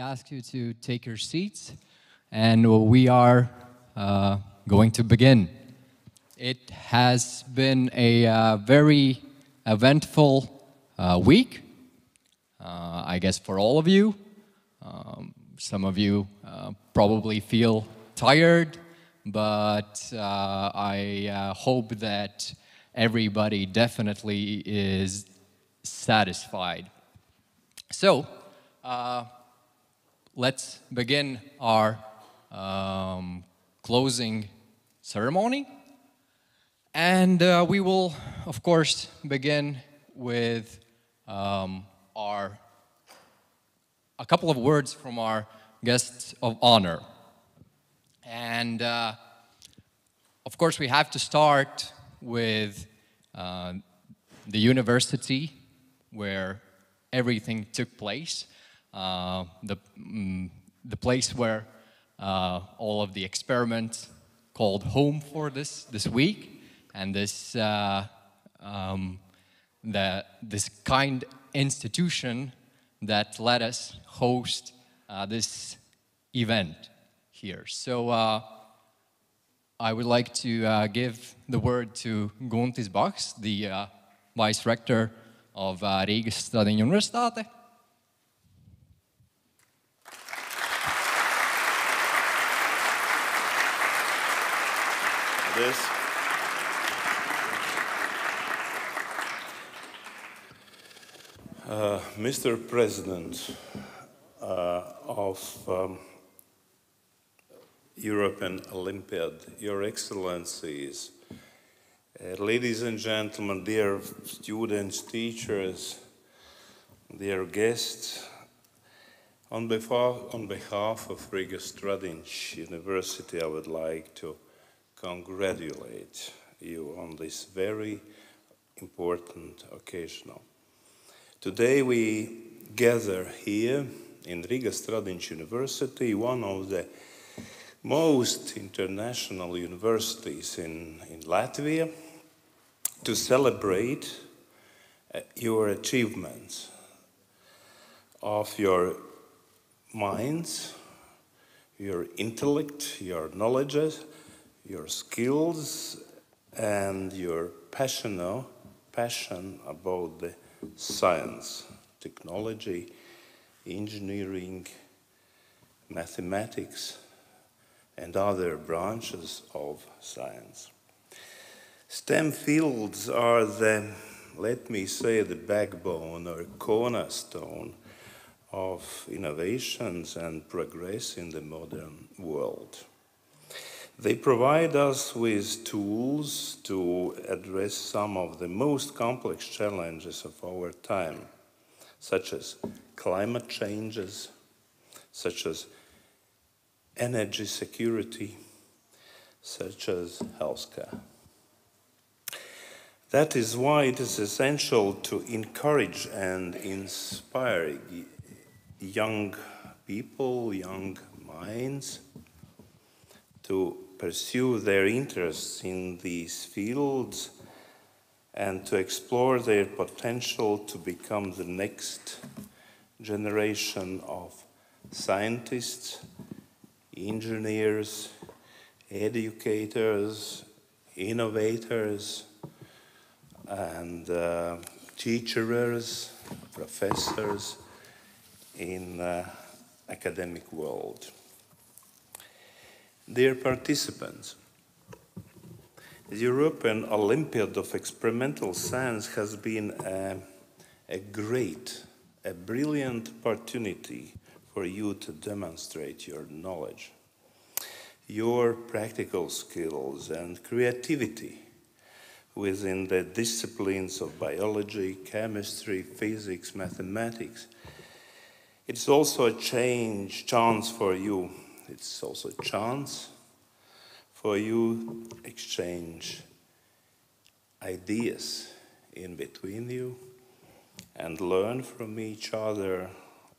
ask you to take your seats, and we are going to begin. It has been a very eventful week, I guess, for all of you. Some of you probably feel tired, but I hope that everybody definitely is satisfied. So, let's begin our closing ceremony. And we will, of course, begin with a couple of words from our guests of honor. And, of course, we have to start with the university where everything took place, the place where all of the experiments called home for this week, and this kind institution that let us host this event here. So I would like to give the word to Guntis Baks, the Vice Rector of Riga Stradins University. Mr. President of European Olympiad, Your Excellencies, ladies and gentlemen, dear students, teachers, dear guests, on behalf of Riga Stradins University, I would like to congratulate you on this very important occasion. Today we gather here in Riga Stradins University, one of the most international universities in Latvia, to celebrate your achievements of your minds, your intellect, your knowledge, your skills, and your passion about the science, technology, engineering, mathematics, and other branches of science. STEM fields are let me say, the backbone or cornerstone of innovations and progress in the modern world. They provide us with tools to address some of the most complex challenges of our time, such as climate changes, such as energy security, such as healthcare. That is why it is essential to encourage and inspire young people, young minds, to pursue their interests in these fields and to explore their potential to become the next generation of scientists, engineers, educators, innovators, and teachers, professors in academic world. Dear participants, the European Olympiad of Experimental Science has been a brilliant opportunity for you to demonstrate your knowledge, your practical skills and creativity within the disciplines of biology, chemistry, physics, mathematics. It's also a chance for you. It's also a chance for you to exchange ideas in between you and learn from each other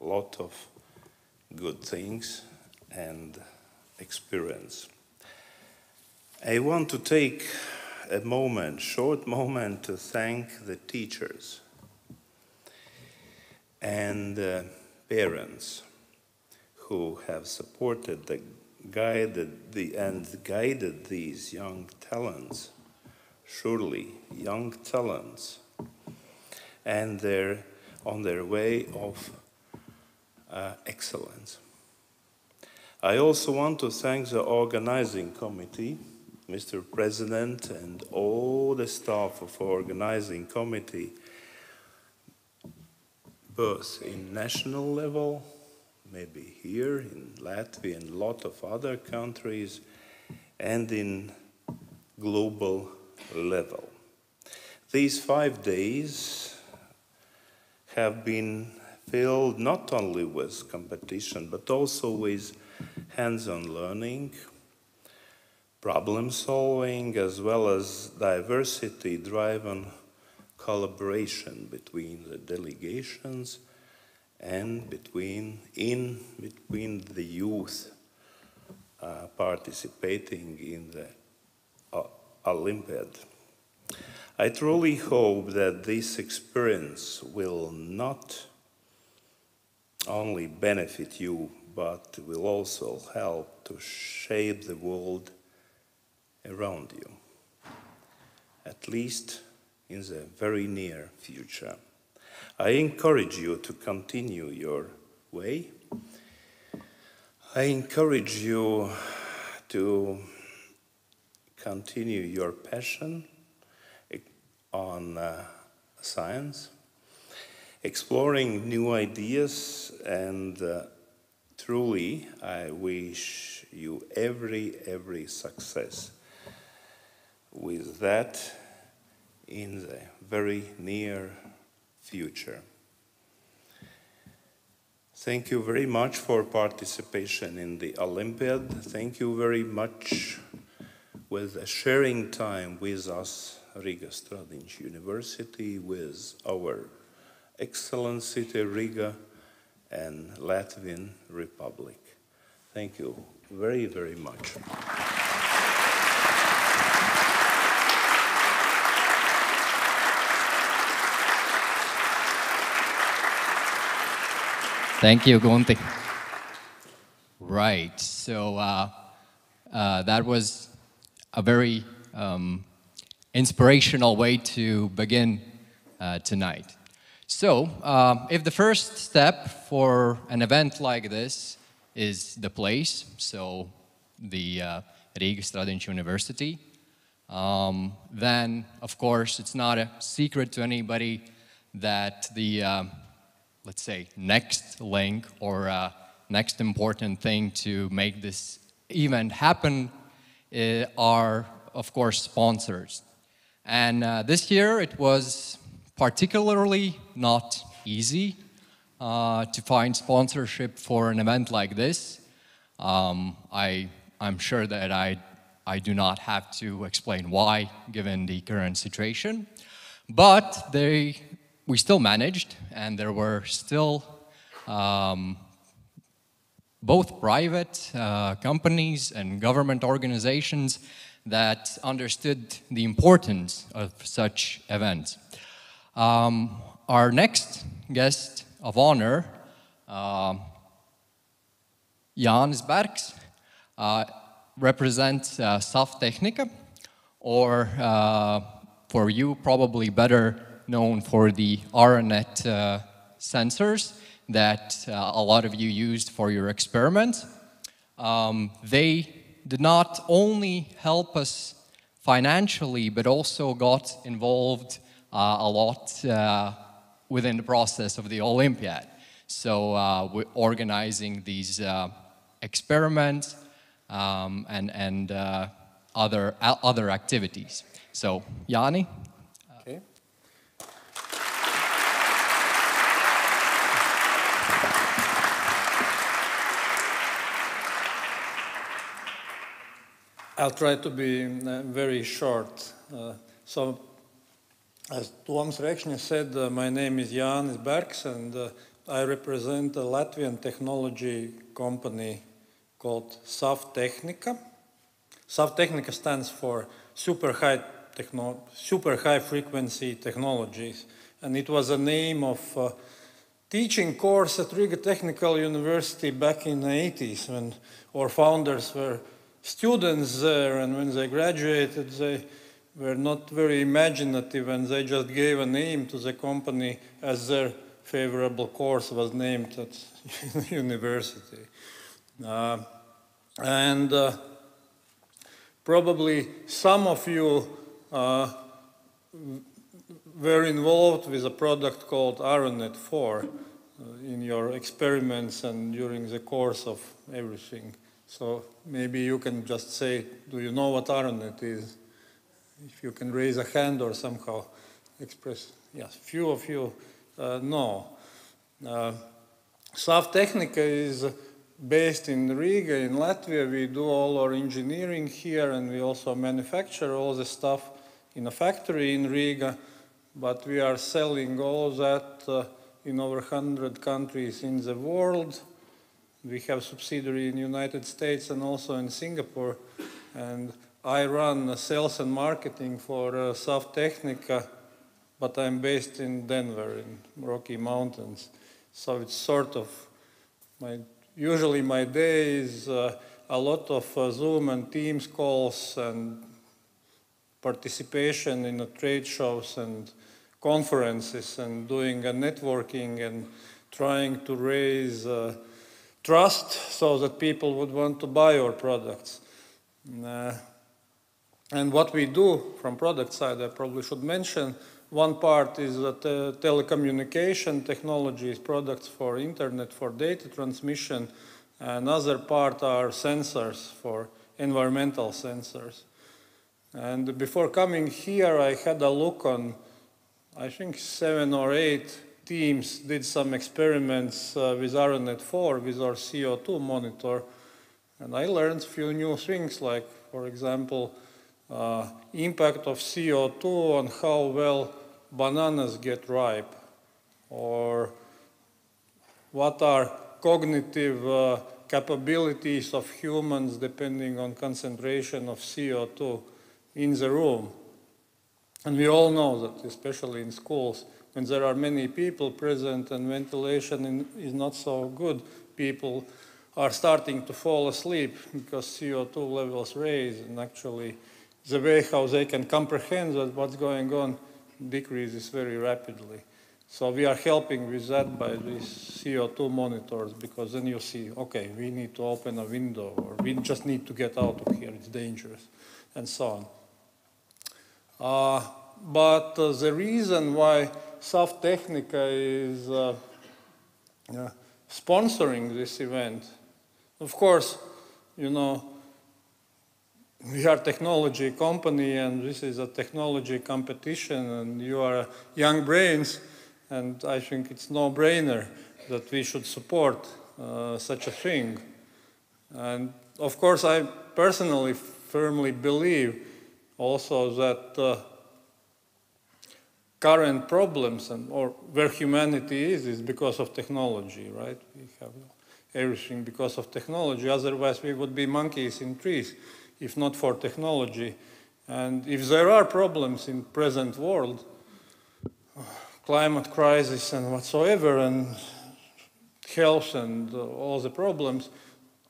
a lot of good things and experience. I want to take a short moment to thank the teachers and parents who have supported and guided these young talents, surely young talents, and they're on their way of excellence. I also want to thank the organizing committee, Mr. President, and all the staff of organizing committee, both in national level, maybe here in Latvia and a lot of other countries, and in global level. These 5 days have been filled not only with competition, but also with hands-on learning, problem solving, as well as diversity-driven collaboration between the delegations and between the youth participating in the Olympiad. I truly hope that this experience will not only benefit you, but will also help to shape the world around you, at least in the very near future. I encourage you to continue your way. I encourage you to continue your passion on science, exploring new ideas, and truly I wish you every success with that in the very near future. Thank you very much for participation in the Olympiad. Thank you very much with sharing time with us, Riga Stradins University, with our excellent city, Riga, and Latvian Republic. Thank you very much. Thank you, Gunti. Right, so that was a very inspirational way to begin tonight. So, if the first step for an event like this is the place, so the Riga Stradins University, then, of course, it's not a secret to anybody that the let's say, next link or next important thing to make this event happen are, of course, sponsors. And this year it was particularly not easy to find sponsorship for an event like this. I'm sure that I do not have to explain why, given the current situation. But we still managed, and there were still both private companies and government organizations that understood the importance of such events. Our next guest of honor, Jānis Bergs, represents Saftehnika, or for you probably better known for the RNet sensors that a lot of you used for your experiments. They did not only help us financially, but also got involved a lot within the process of the Olympiad. So we're organizing these experiments and other activities. So, Jāni. Okay. I'll try to be very short. So, as Toms Rekšņa said, my name is Jānis Bergs, and I represent a Latvian technology company called Saftehnika. Saftehnika stands for super high frequency technologies, and it was a name of teaching course at Riga Technical University back in the 80s when our founders were students there, and when they graduated they were not very imaginative and they just gave a name to the company as their favorable course was named at university. Probably some of you were involved with a product called ARONET 4 in your experiments and during the course of everything. So maybe you can just say, do you know what ARONET is? If you can raise a hand or somehow express. Yes, few of you know. SAF Technica is based in Riga, in Latvia. We do all our engineering here and we also manufacture all the stuff in a factory in Riga. But we are selling all that in over 100 countries in the world. We have subsidiary in the United States and also in Singapore. And I run sales and marketing for SAF Technica, but I'm based in Denver, in Rocky Mountains. So it's sort of, usually my day is a lot of Zoom and Teams calls and participation in the trade shows and conferences and doing a networking and trying to raise trust so that people would want to buy our products. And what we do from product side, I probably should mention, one part is telecommunication technologies, products for internet, for data transmission. Another part are sensors, for environmental sensors. And before coming here, I had a look on, I think 7 or 8 teams did some experiments with ARONET 4, with our CO2 monitor. And I learned a few new things, like, for example, impact of CO2 on how well bananas get ripe, or what are cognitive capabilities of humans depending on concentration of CO2 in the room. And we all know that, especially in schools, when there are many people present and ventilation is not so good, people are starting to fall asleep because CO2 levels raise, and actually the way how they can comprehend what's going on decreases very rapidly. So we are helping with that by these CO2 monitors, because then you see, okay, we need to open a window, or we just need to get out of here, it's dangerous, and so on. But the reason why SAF Technica is sponsoring this event, of course, you know, we are a technology company and this is a technology competition and you are young brains, and I think it's no-brainer that we should support such a thing. And of course, I personally firmly believe also that current problems or where humanity is because of technology, right? We have everything because of technology. Otherwise, we would be monkeys in trees if not for technology. And if there are problems in present world, climate crisis and whatsoever, and health and all the problems,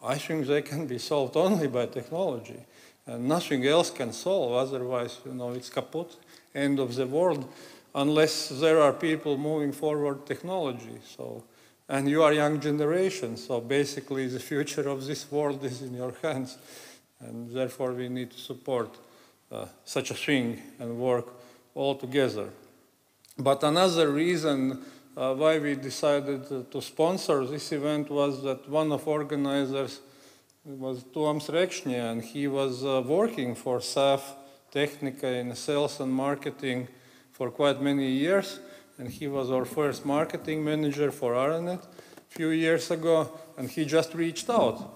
I think they can be solved only by technology. And nothing else can solve, otherwise, you know, it's kaput, end of the world, unless there are people moving forward technology. So, and you are young generation, so basically the future of this world is in your hands. And therefore we need to support such a thing and work all together. But another reason why we decided to sponsor this event was that one of organizers was Toms Rekšņa, and he was working for SAF Technica in sales and marketing for quite many years, and he was our first marketing manager for ARONET a few years ago, and he just reached out.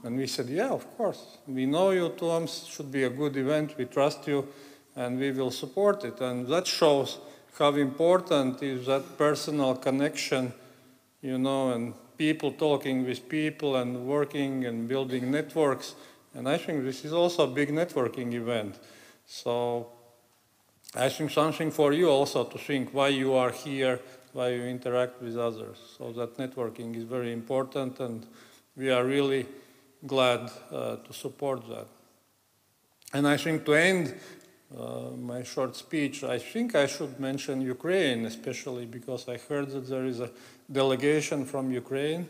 And we said, yeah, of course. We know you, Toms, should be a good event, we trust you, and we will support it. And that shows how important is that personal connection, you know, and people talking with people and working and building networks. And I think this is also a big networking event. So I think something for you also to think why you are here why you interact with others. So that networking is very important, and we are really glad to support that. And I think to end my short speech, I think I should mention Ukraine, especially because I heard that there is a delegation from Ukraine,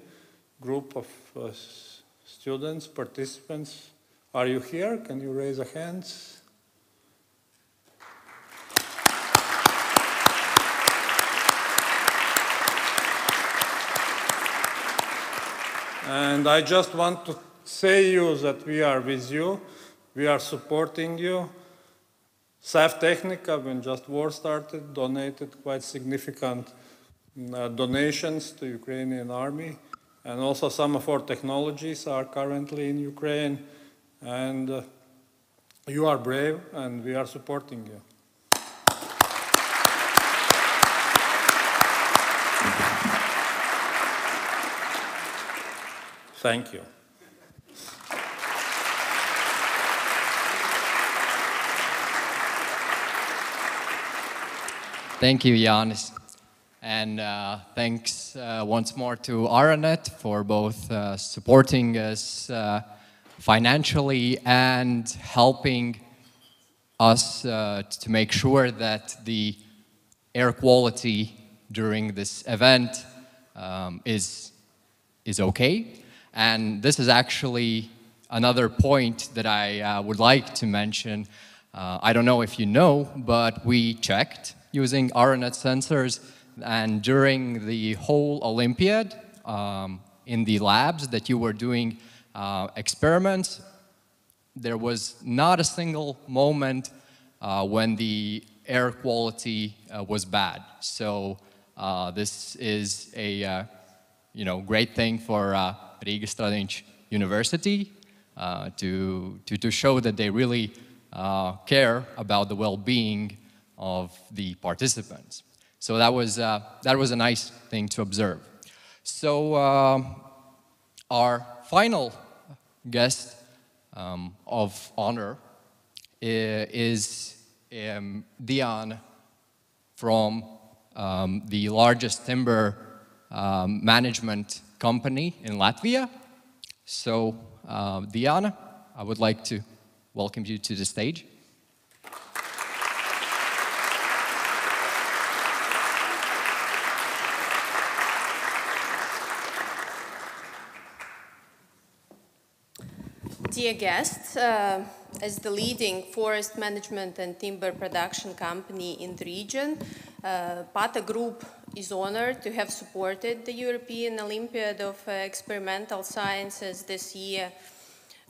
group of students, participants. Are you here? Can you raise a hand? And I just want to say you that we are with you, we are supporting you. SAF Technica, when just war started, donated quite significant donations to Ukrainian army. And also some of our technologies are currently in Ukraine. And you are brave, and we are supporting you. Thank you. Thank you, Jānis. And thanks once more to Aranet for both supporting us financially and helping us to make sure that the air quality during this event is okay. And this is actually another point that I would like to mention. I don't know if you know, but we checked using Aranet sensors, and during the whole Olympiad, in the labs that you were doing experiments, there was not a single moment when the air quality was bad. So this is a great thing for Riga Stradins University to show that they really care about the well-being of the participants. So that was a nice thing to observe. So our final guest of honor is Diana from the largest timber management company in Latvia. So Diana, I would like to welcome you to the stage. Dear guests, as the leading forest management and timber production company in the region, PATA Group is honored to have supported the European Olympiad of Experimental Sciences this year.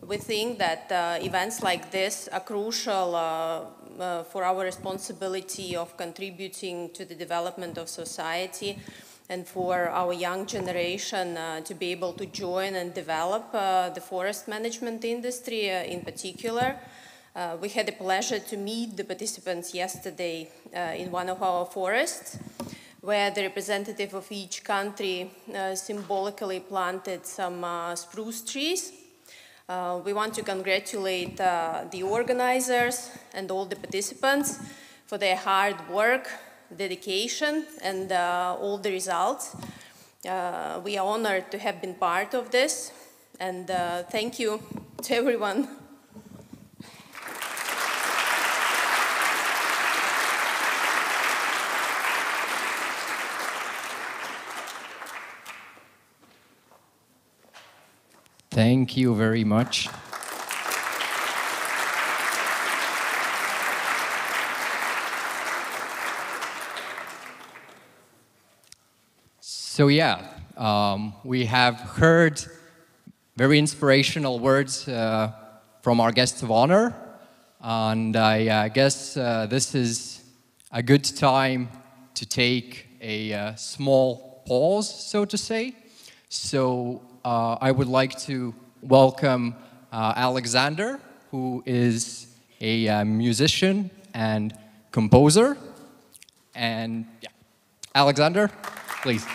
We think that events like this are crucial for our responsibility of contributing to the development of society, and for our young generation to be able to join and develop the forest management industry in particular. We had the pleasure to meet the participants yesterday in one of our forests, where the representative of each country symbolically planted some spruce trees. We want to congratulate the organizers and all the participants for their hard work, dedication, and all the results. We are honored to have been part of this, and thank you to everyone. Thank you very much. So yeah, we have heard very inspirational words from our guests of honor, and I guess this is a good time to take a small pause, so to say. So I would like to welcome Alexander, who is a musician and composer. And yeah, Alexander, please.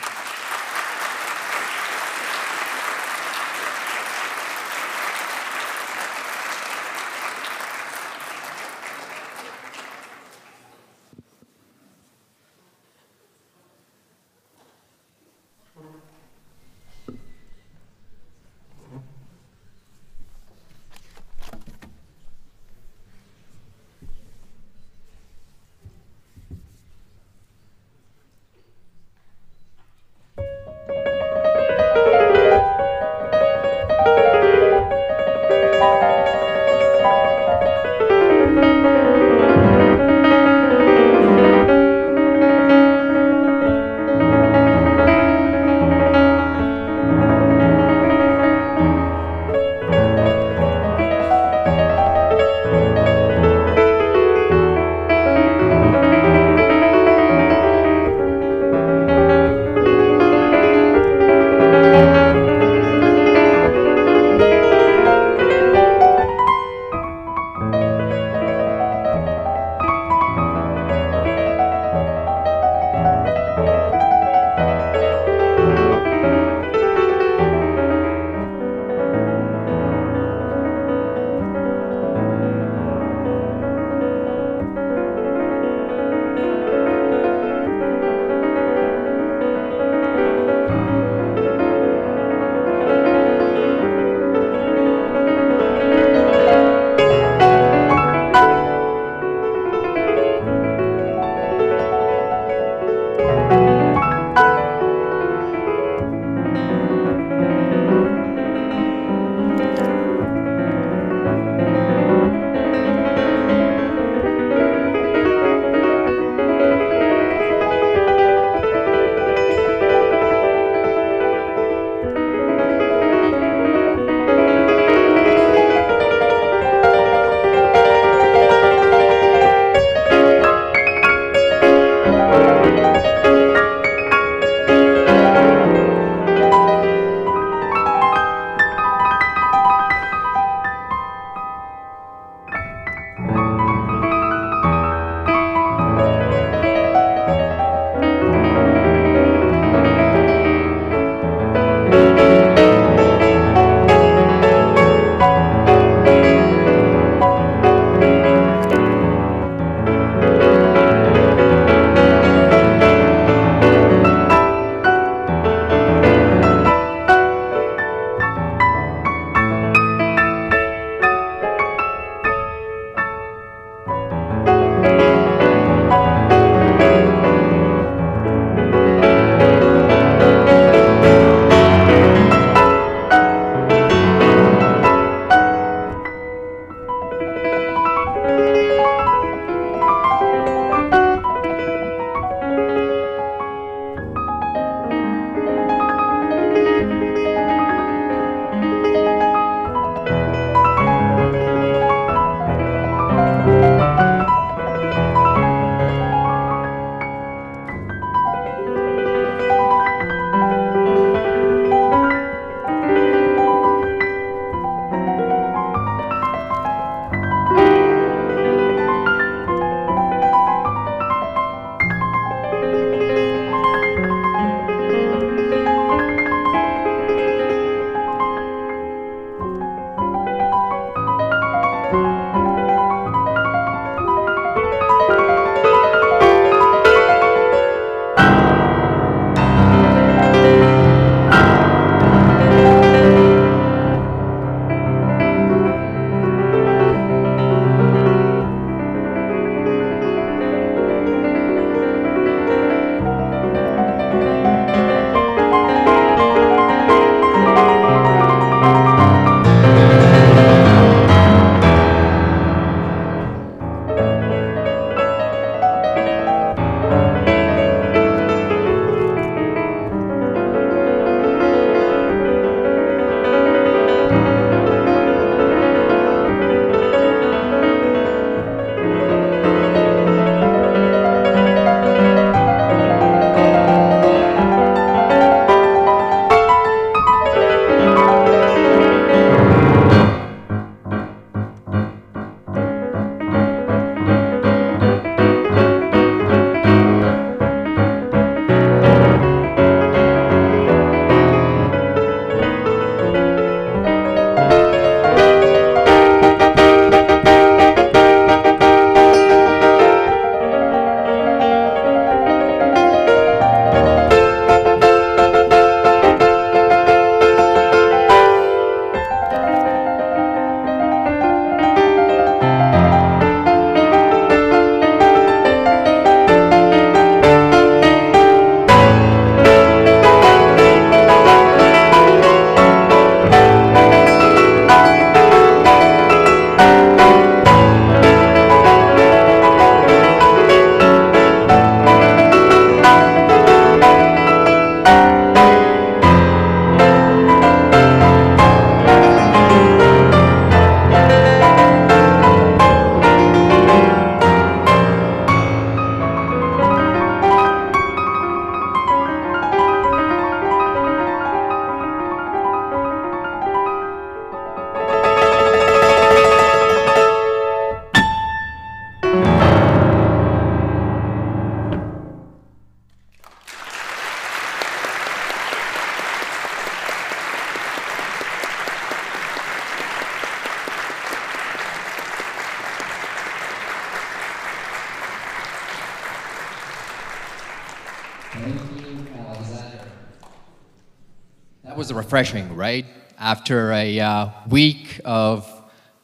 That was refreshing, right? After a week of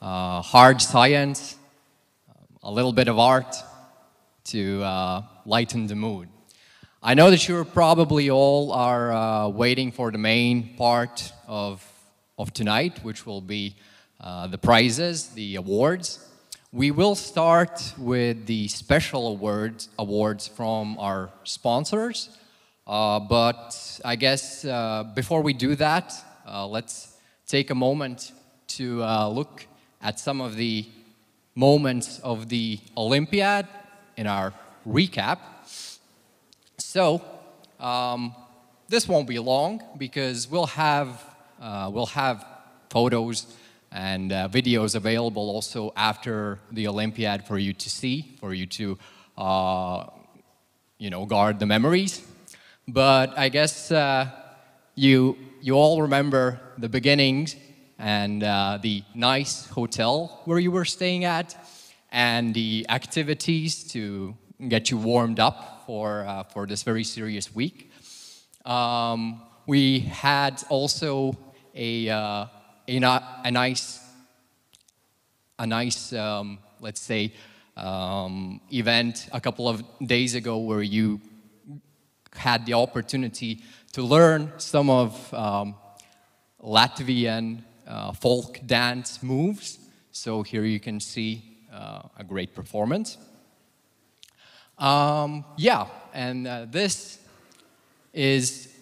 hard science, a little bit of art to lighten the mood. I know that you probably all are waiting for the main part of tonight, which will be the prizes, the awards. We will start with the special awards from our sponsors. But I guess before we do that, let's take a moment to look at some of the moments of the Olympiad in our recap. So this won't be long because we'll have photos and videos available also after the Olympiad for you to see, for you to guard the memories. But I guess you all remember the beginnings and the nice hotel where you were staying at, and the activities to get you warmed up for this very serious week. We had also a nice let's say event a couple of days ago where you had the opportunity to learn some of Latvian folk dance moves. So here you can see a great performance. Yeah, and this is,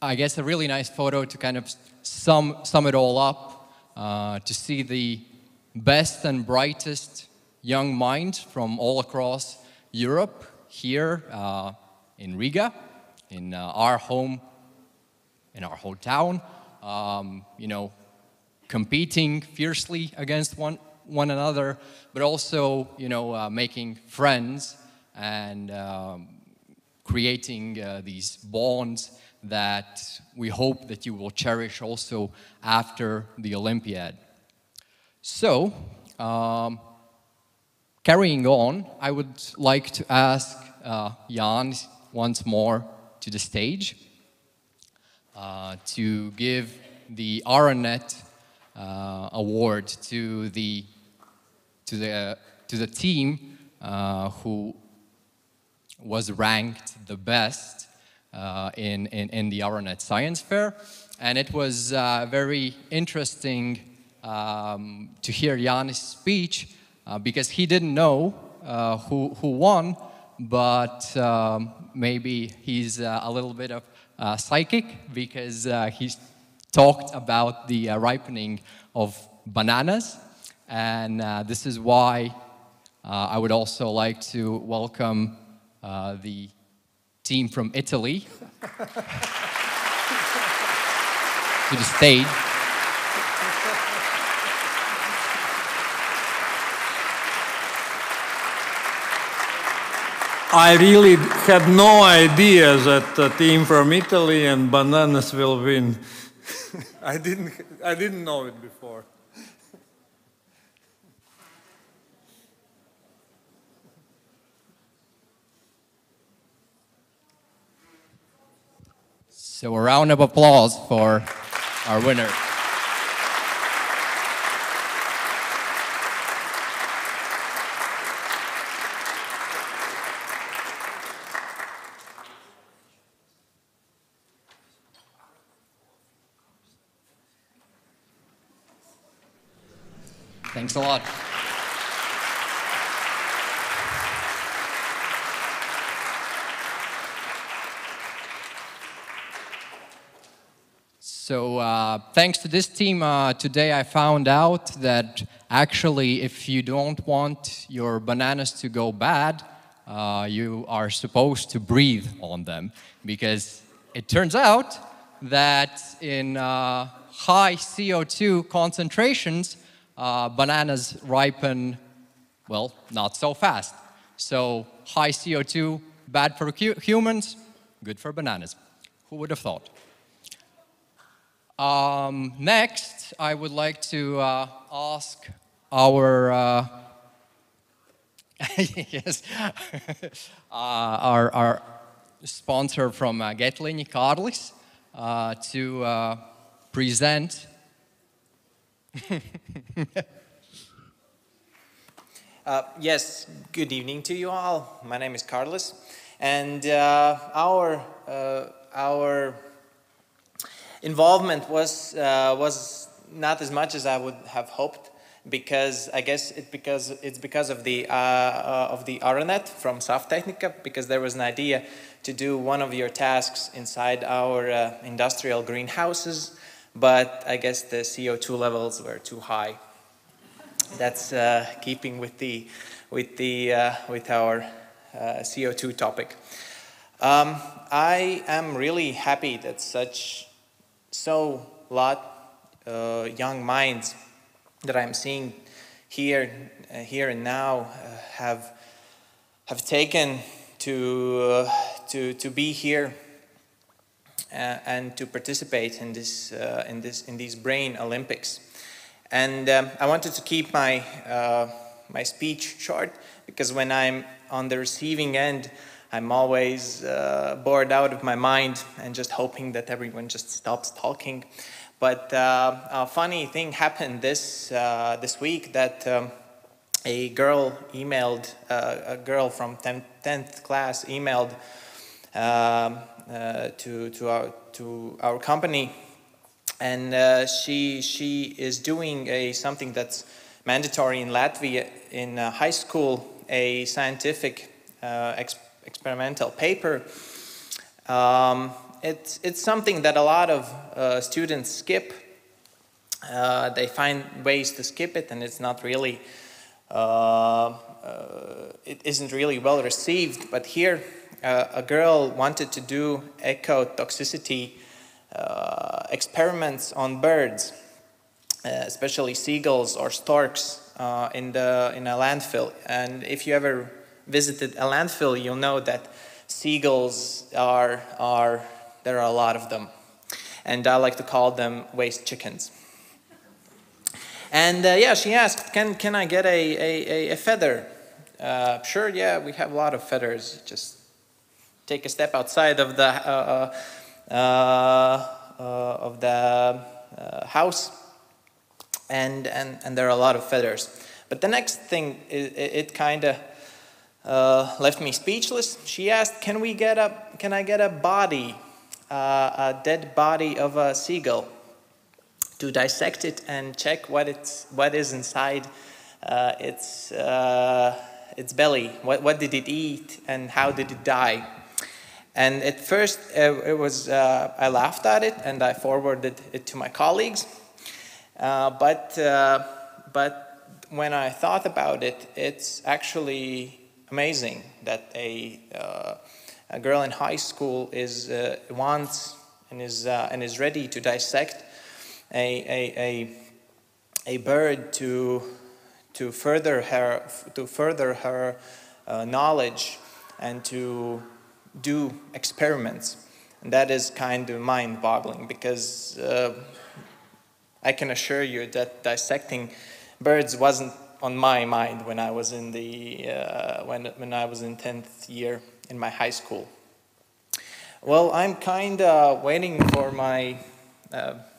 I guess, a really nice photo to kind of sum it all up, to see the best and brightest young minds from all across Europe here in Riga, in our hometown, competing fiercely against one another, but also, making friends and creating these bonds that we hope that you will cherish also after the Olympiad. So, carrying on, I would like to ask Jan once more to the stage to give the Aranet award to the team who was ranked the best in the Aranet Science Fair. And it was very interesting to hear Jan's speech because he didn't know who won, but maybe he's a little bit of psychic because he talked about the ripening of bananas. And this is why I would also like to welcome the team from Italy to the stage. I really had no idea that the team from Italy and bananas will win. I didn't know it before. So a round of applause for our winner. Thanks a lot. So thanks to this team, today I found out that actually if you don't want your bananas to go bad, you are supposed to breathe on them, because it turns out that in high CO2 concentrations, bananas ripen, well, not so fast. So high CO2, bad for humans, good for bananas. Who would have thought? Next, I would like to ask our yes, our sponsor from Stradiņa, Kārlis, to present. Yes, good evening to you all. My name is Carlos, and our involvement was not as much as I would have hoped, because I guess it's because of the Aranet from Softtechnika, because there was an idea to do one of your tasks inside our industrial greenhouses, but I guess the CO2 levels were too high. That's keeping with our CO2 topic. I am really happy that so lot young minds that I'm seeing here and now have taken to be here and to participate in these Brain Olympics. And I wanted to keep my my speech short, because when I'm on the receiving end, I'm always bored out of my mind and just hoping that everyone just stops talking. But a funny thing happened this week, that a girl emailed, a girl from 10th class emailed to our company, and she is doing something that's mandatory in Latvia in high school, a scientific experimental paper. It's something that a lot of students skip. They find ways to skip it, and it's not really, it isn't really well received. But here, a girl wanted to do ecotoxicity experiments on birds, especially seagulls or storks, in a landfill. And if you ever visited a landfill, you'll know that seagulls there are a lot of them, and I like to call them waste chickens. And yeah, she asked, can I get a feather? Sure, yeah, we have a lot of feathers. Just take a step outside of the house, and there are a lot of feathers. But the next thing, it kind of left me speechless. She asked, can I get a body, a dead body of a seagull, to dissect it and check what is inside its belly? What did it eat, and how did it die? And at first, it was I laughed at it, and I forwarded it to my colleagues. But when I thought about it, it's actually amazing that a girl in high school wants and is ready to dissect a bird to further her knowledge and to do experiments. And that is kind of mind-boggling, because I can assure you that dissecting birds wasn't on my mind when I was in when I was in 10th year in my high school. Well, I'm kind of waiting for my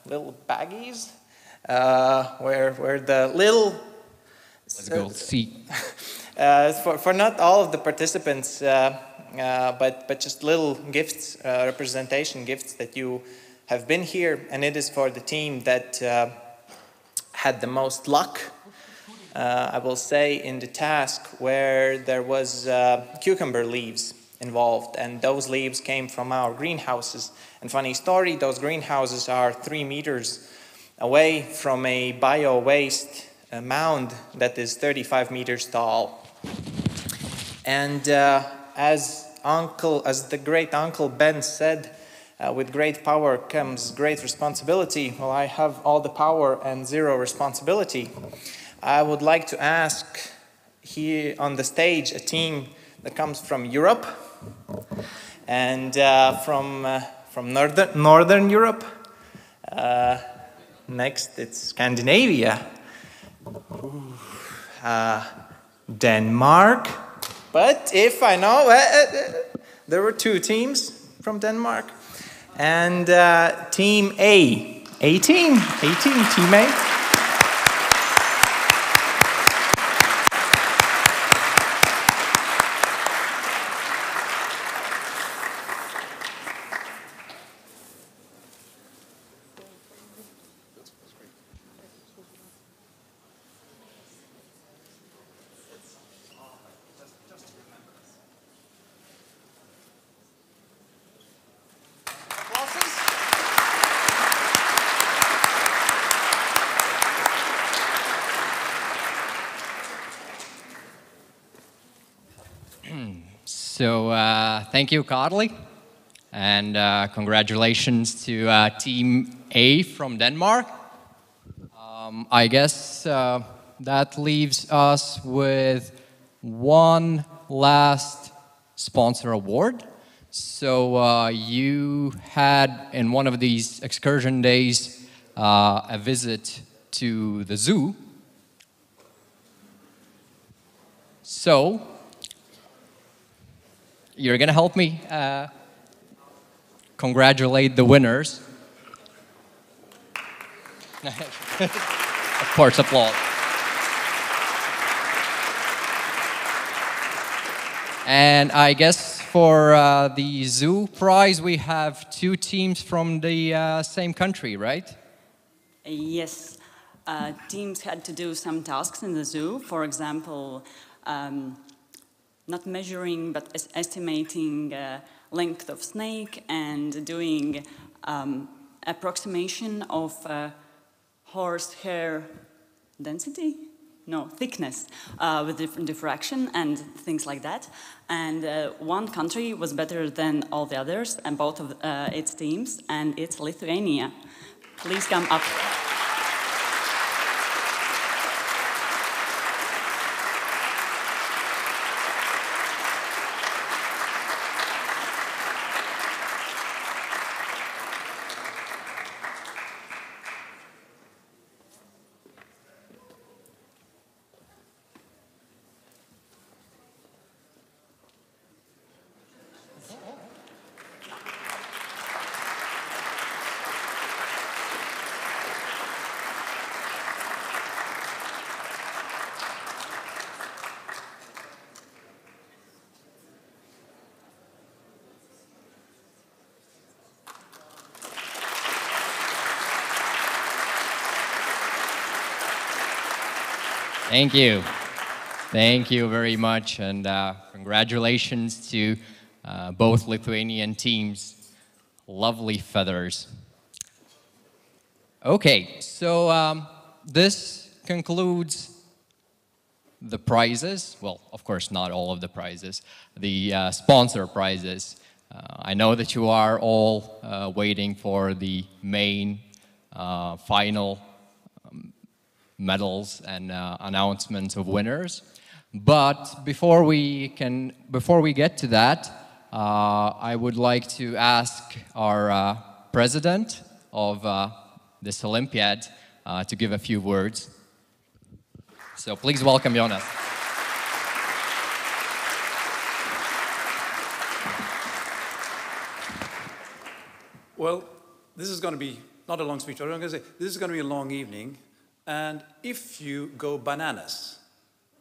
little baggies, where the little... Let's go see. For not all of the participants, but just little gifts, representation gifts that you have been here, and it is for the team that had the most luck, I will say, in the task where there was cucumber leaves involved, and those leaves came from our greenhouses. And funny story, those greenhouses are 3 meters away from a bio-waste mound that is 35 meters tall. And as the great Uncle Ben said, with great power comes great responsibility. Well, I have all the power and zero responsibility. I would like to ask here on the stage a team that comes from Europe and from Northern Europe. Next, it's Scandinavia. Denmark. But if I know, there were 2 teams from Denmark. And Team A. Team A. So thank you, Carly, and congratulations to Team A from Denmark. I guess that leaves us with one last sponsor award. So you had, in one of these excursion days, a visit to the zoo. So you're going to help me congratulate the winners. Of course, applause. And I guess for the zoo prize, we have two teams from the same country, right? Yes. Teams had to do some tasks in the zoo. For example, not measuring, but estimating length of snake and doing approximation of horse hair density? No, thickness with different diffraction and things like that. And one country was better than all the others and both of its teams, and it's Lithuania. Please come up. Thank you. Thank you very much, and congratulations to both Lithuanian teams. Lovely feathers. Okay, so this concludes the prizes. Well, of course, not all of the prizes. The sponsor prizes. I know that you are all waiting for the main final medals and announcements of winners. But before we get to that, I would like to ask our president of this Olympiad to give a few words. So please welcome Jonas. Well, this is going to be not a long speech. I'm going to say this is going to be a long evening. And if you go bananas,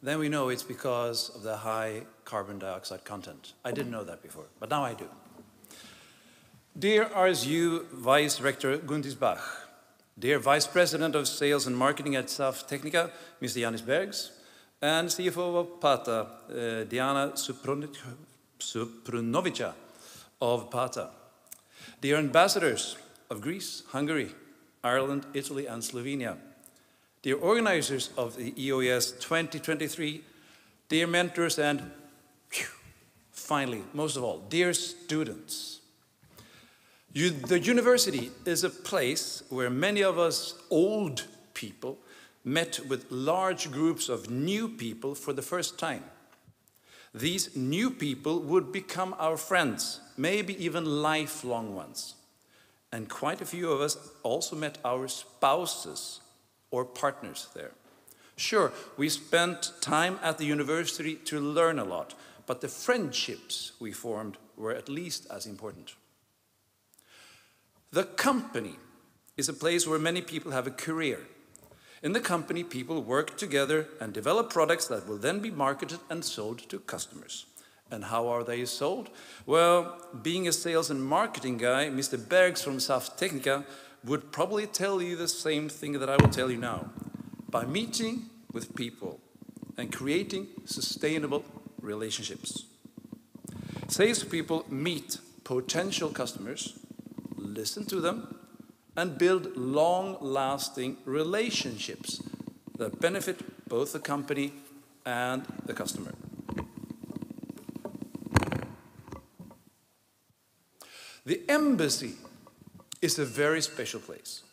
then we know it's because of the high carbon dioxide content. I didn't know that before, but now I do. Dear RSU Vice Rector Guntis Bach, dear Vice President of Sales and Marketing at SAF Technica, Mr. Janis Bergs, and CFO of PATA, Diana Suprunovica of PATA, dear ambassadors of Greece, Hungary, Ireland, Italy, and Slovenia, dear organizers of the EOES 2023, dear mentors, and finally, most of all, dear students. The university is a place where many of us old people met with large groups of new people for the first time. These new people would become our friends, maybe even lifelong ones. And quite a few of us also met our spouses or partners there. Sure, we spent time at the university to learn a lot, but the friendships we formed were at least as important. The company is a place where many people have a career. In the company, people work together and develop products that will then be marketed and sold to customers. And how are they sold? Well, being a sales and marketing guy, Mr. Bergs from SAF Technica would probably tell you the same thing that I will tell you now. By meeting with people and creating sustainable relationships. Salespeople meet potential customers, listen to them, and build long-lasting relationships that benefit both the company and the customer. The embassy is a very special place.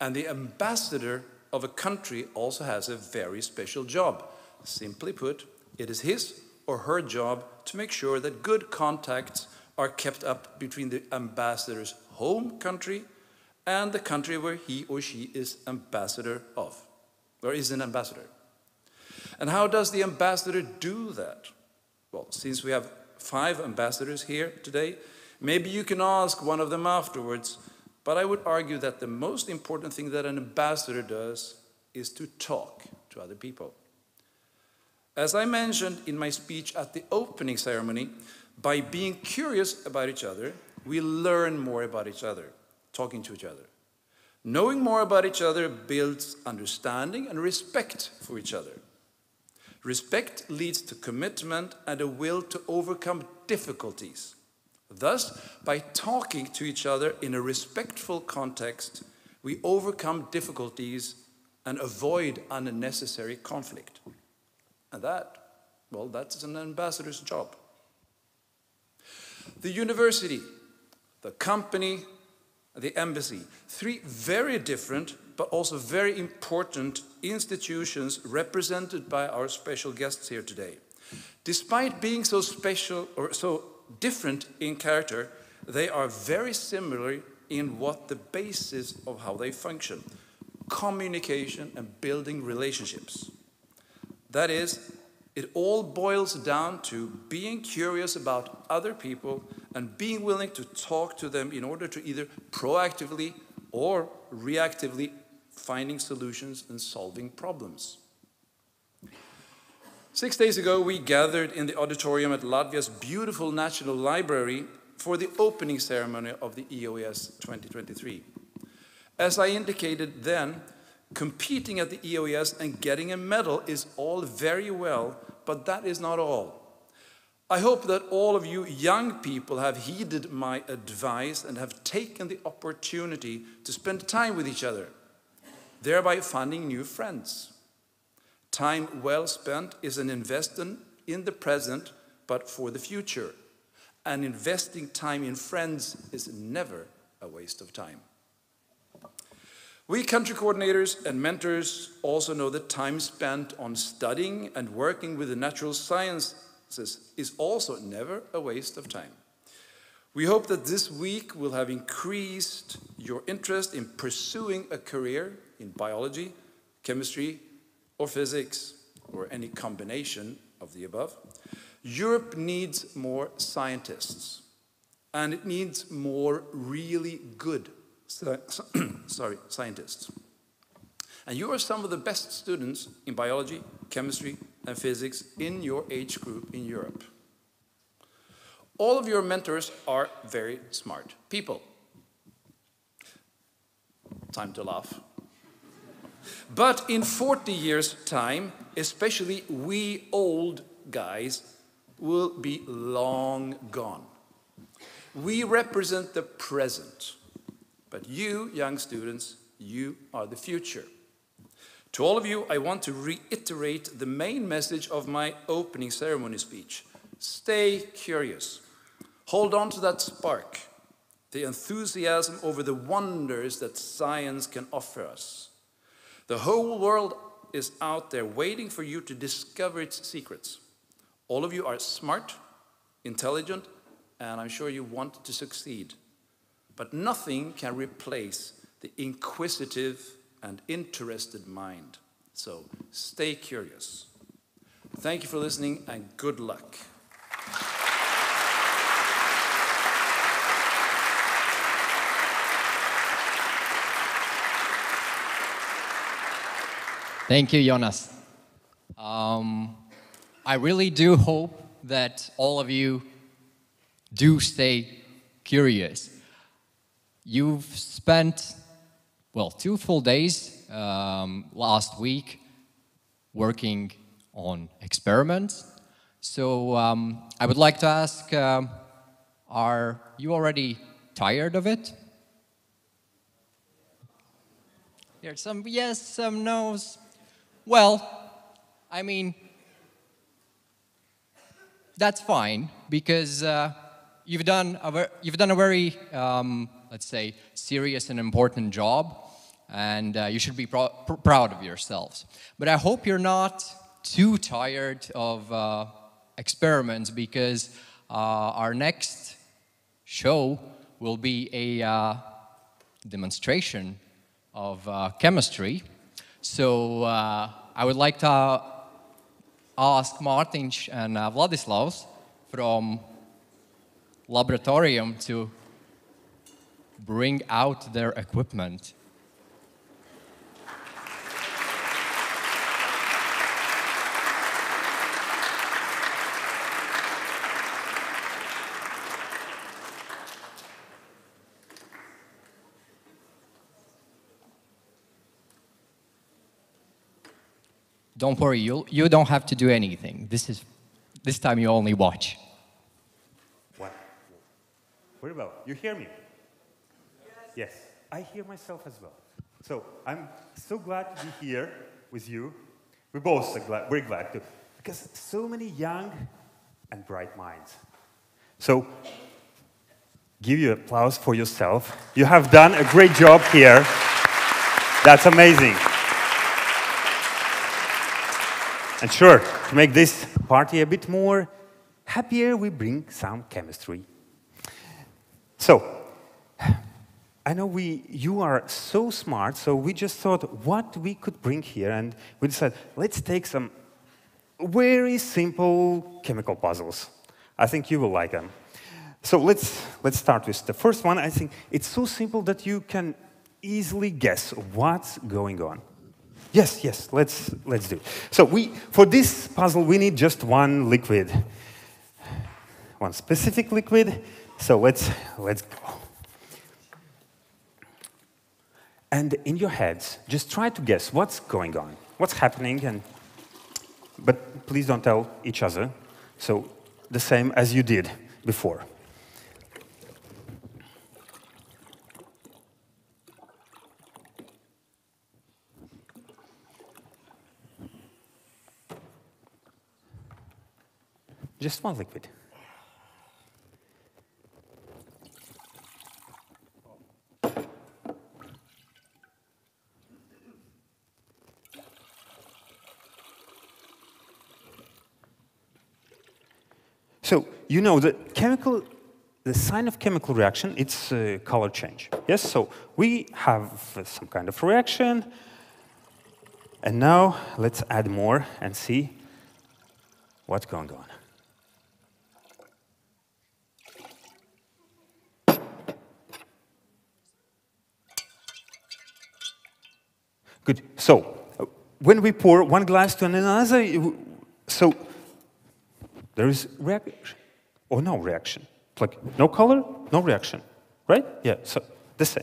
And the ambassador of a country also has a very special job. Simply put, it is his or her job to make sure that good contacts are kept up between the ambassador's home country and the country where he or she is ambassador of, or is an ambassador. And how does the ambassador do that? Well, since we have 5 ambassadors here today, maybe you can ask one of them afterwards, but I would argue that the most important thing that an ambassador does is to talk to other people. As I mentioned in my speech at the opening ceremony, by being curious about each other, we learn more about each other, talking to each other. Knowing more about each other builds understanding and respect for each other. Respect leads to commitment and a will to overcome difficulties. Thus, by talking to each other in a respectful context, we overcome difficulties and avoid unnecessary conflict. And that, well, that's an ambassador's job. The university, the company, the embassy, 3 very different but also very important institutions represented by our special guests here today. Despite being so special or so different in character, they are very similar in what the basis of how they function: communication and building relationships. That is, it all boils down to being curious about other people and being willing to talk to them in order to either proactively or reactively finding solutions and solving problems. 6 days ago, we gathered in the auditorium at Latvia's beautiful National Library for the opening ceremony of the EOES 2023. As I indicated then, competing at the EOES and getting a medal is all very well, but that is not all. I hope that all of you young people have heeded my advice and have taken the opportunity to spend time with each other, thereby finding new friends. Time well spent is an investment in the present, but for the future. And investing time in friends is never a waste of time. We country coordinators and mentors also know that time spent on studying and working with the natural sciences is also never a waste of time. We hope that this week will have increased your interest in pursuing a career in biology, chemistry, or physics, or any combination of the above. Europe needs more scientists, and it needs more really good scientists. And you are some of the best students in biology, chemistry, and physics in your age group in Europe. All of your mentors are very smart people. Time to laugh. But in 40 years' time, especially we old guys will be long gone. We represent the present, but you, young students, you are the future. To all of you, I want to reiterate the main message of my opening ceremony speech. Stay curious. Hold on to that spark, the enthusiasm over the wonders that science can offer us. The whole world is out there waiting for you to discover its secrets. All of you are smart, intelligent, and I'm sure you want to succeed. But nothing can replace the inquisitive and interested mind. So stay curious. Thank you for listening and good luck. Thank you, Jonas. I really do hope that all of you do stay curious. You've spent, well, 2 full days last week working on experiments. So I would like to ask, are you already tired of it? There's some yes, some no's. Well, I mean, that's fine, because you've done a very, let's say, serious and important job, and you should be proud of yourselves. But I hope you're not too tired of experiments, because our next show will be a demonstration of chemistry. So I would like to ask Mārtiņš and Vladislavs from Laboratorium to bring out their equipment. Don't worry, you don't have to do anything. This time you only watch. What? Very well. You hear me? Yes. I hear myself as well. So I'm so glad to be here with you. We're both so glad, very glad to, because so many young and bright minds. So give you applause for yourself. You have done a great job here. That's amazing. And sure, to make this party a bit more happier, we bring some chemistry. So, I know you are so smart, so we just thought what we could bring here, and we decided, let's take some very simple chemical puzzles. I think you will like them. So let's start with the first one. I think it's so simple that you can easily guess what's going on. Yes, let's do it. So for this puzzle, we need just one liquid, one specific liquid. So let's go. And in your heads, just try to guess what's going on, what's happening, but please don't tell each other. So the same as you did before. Just one liquid. So, you know, the sign of chemical reaction, it's color change. Yes, so we have some kind of reaction, and now let's add more and see what's going on. Good. So, when we pour one glass to another, so there is reaction or no reaction. Like no color, no reaction, right? Yeah. So this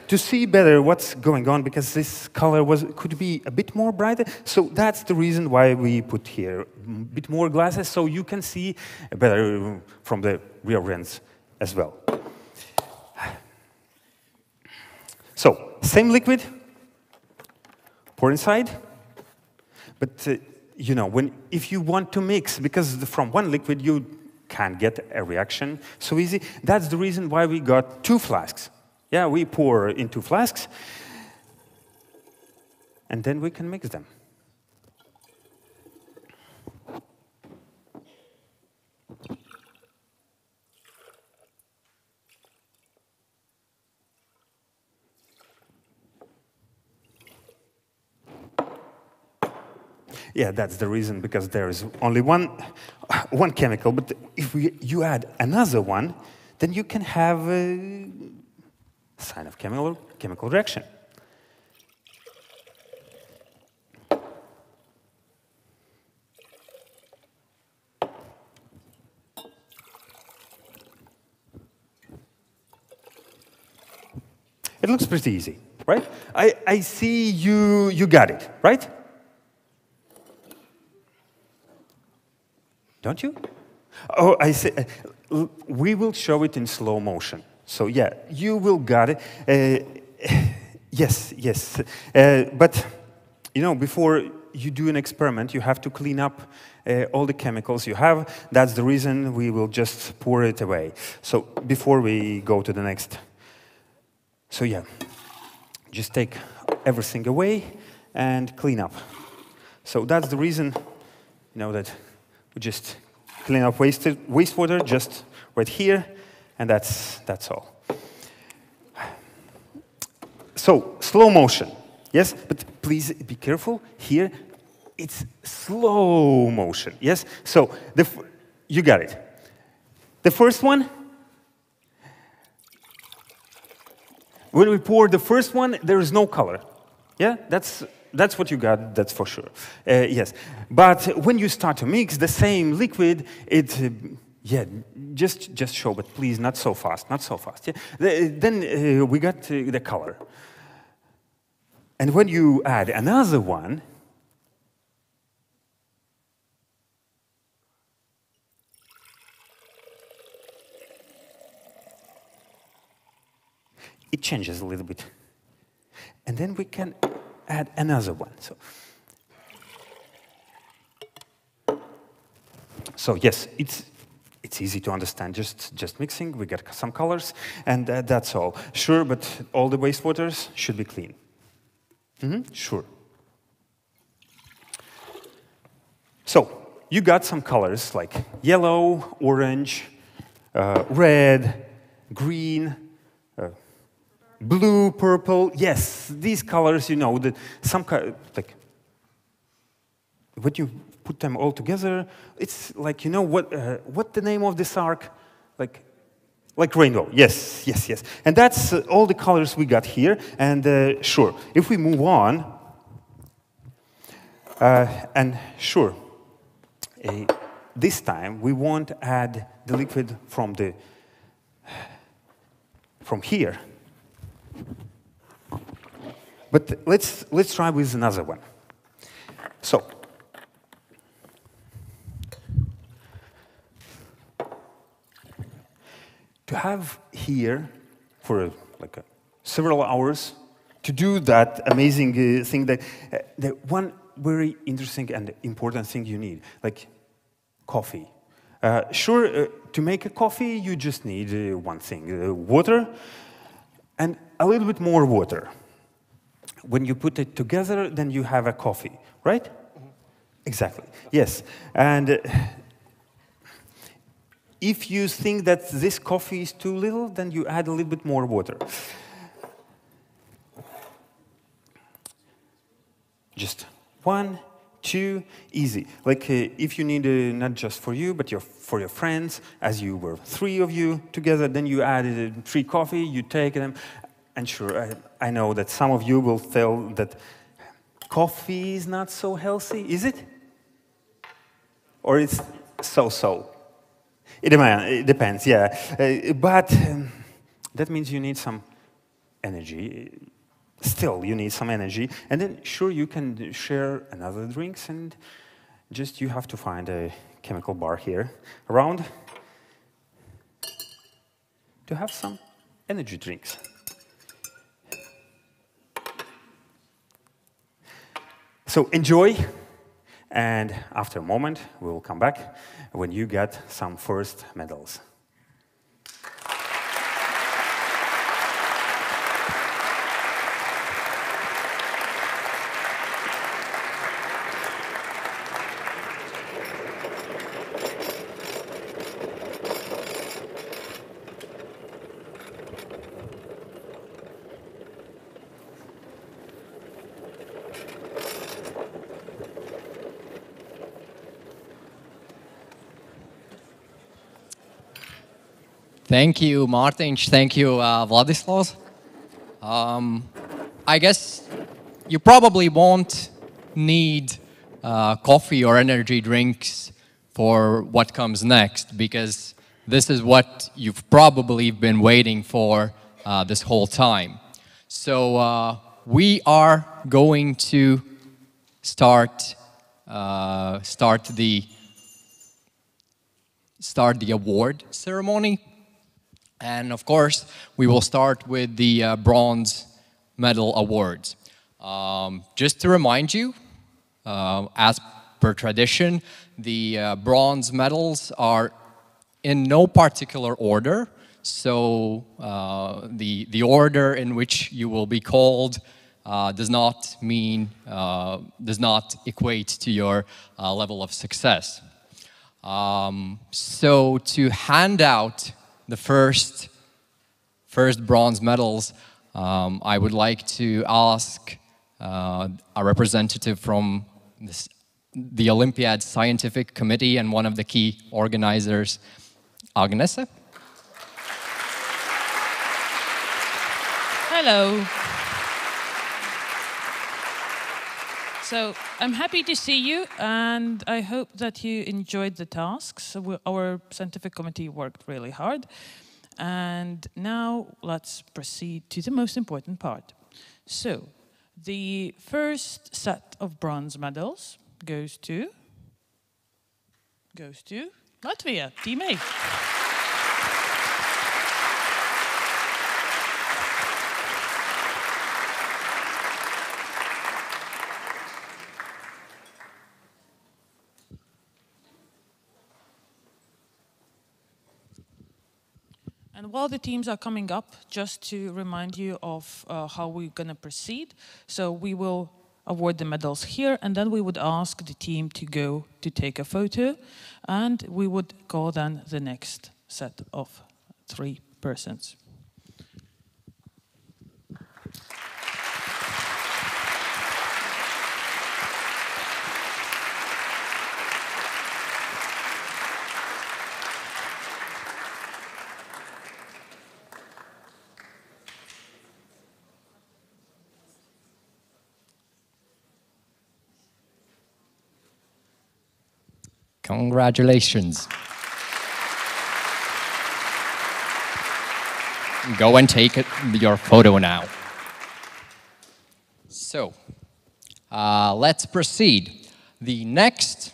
to see better what's going on, because this color could be a bit more brighter. So that's the reason why we put here a bit more glasses, so you can see better from the real lens as well. So same liquid. Pour inside, but you know, if you want to mix, because from one liquid you can't get a reaction so easy. That's the reason why we got two flasks. Yeah, we pour in two flasks, and then we can mix them. Yeah, that's the reason, because there is only one chemical, but if you add another one, then you can have a sign of chemical reaction. It looks pretty easy, right? I see you got it, right? Don't you? Oh, I see. We will show it in slow motion. So yeah, you will got it. Yes. But you know, before you do an experiment, you have to clean up all the chemicals you have. That's the reason we will just pour it away. So before we go to the next, so yeah, just take everything away and clean up. So that's the reason, you know, that we just clean up wastewater just right here, and that's all. So slow motion, yes, but please be careful here. It's slow motion, yes? So, you got it. The first one, when we pour the first one, there is no color. Yeah, that's what you got, that's for sure. Yes, but when you start to mix the same liquid, yeah, just show, but please not so fast, not so fast. Yeah? Then we got the color. And when you add another one, it changes a little bit. And then we can add another one. So yes, it's easy to understand, just mixing. We got some colors, and that's all. Sure, but all the wastewaters should be clean. Sure. So, you got some colors like yellow, orange, red, green, blue, purple. Yes, these colors, you know, that some like when you put them all together, it's like, you know, what the name of this arc, like rainbow. Yes, yes, yes. And that's all the colors we got here. And sure, if we move on, and sure, this time we won't add the liquid from here. But let's try with another one. So, to have here for several hours to do that amazing thing, that the one very interesting and important thing you need, like coffee. Sure, to make a coffee you just need one thing, water and a little bit more water. When you put it together, then you have a coffee, right? Mm-hmm. Exactly, yes. And if you think that this coffee is too little, then you add a little bit more water. Just 1, 2, easy. Like if you need not just for you, but for your friends, as you were 3 of you together, then you added 3 coffee, you take them. And sure, I know that some of you will tell that coffee is not so healthy, is it? Or it's so-so? It depends, yeah. But that means you need some energy. Still, you need some energy. And then, sure, you can share another drinks, and just you have to find a chemical bar here around to have some energy drinks. So enjoy, and after a moment, we will come back when you get some first medals. Thank you, Mārtiņš. Thank you, Vladislavs. I guess you probably won't need coffee or energy drinks for what comes next, because this is what you've probably been waiting for this whole time. So we are going to start the award ceremony. And of course, we will start with the bronze medal awards. Just to remind you, as per tradition, the bronze medals are in no particular order. So the order in which you will be called does not equate to your level of success. So to hand out the first bronze medals, I would like to ask a representative from the Olympiad Scientific Committee and one of the key organizers, Agnese. Hello. So I'm happy to see you, and I hope that you enjoyed the tasks. Our scientific committee worked really hard. And now let's proceed to the most important part. So the first set of bronze medals goes to Latvia, Team A. And while the teams are coming up, just to remind you of how we're going to proceed. So we will award the medals here, and then we would ask the team to go to take a photo, and we would call then the next set of 3 persons. Congratulations. Go and take your photo now. So, let's proceed. The next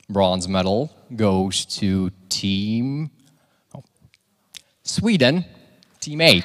bronze medal goes to Team Sweden, Team A.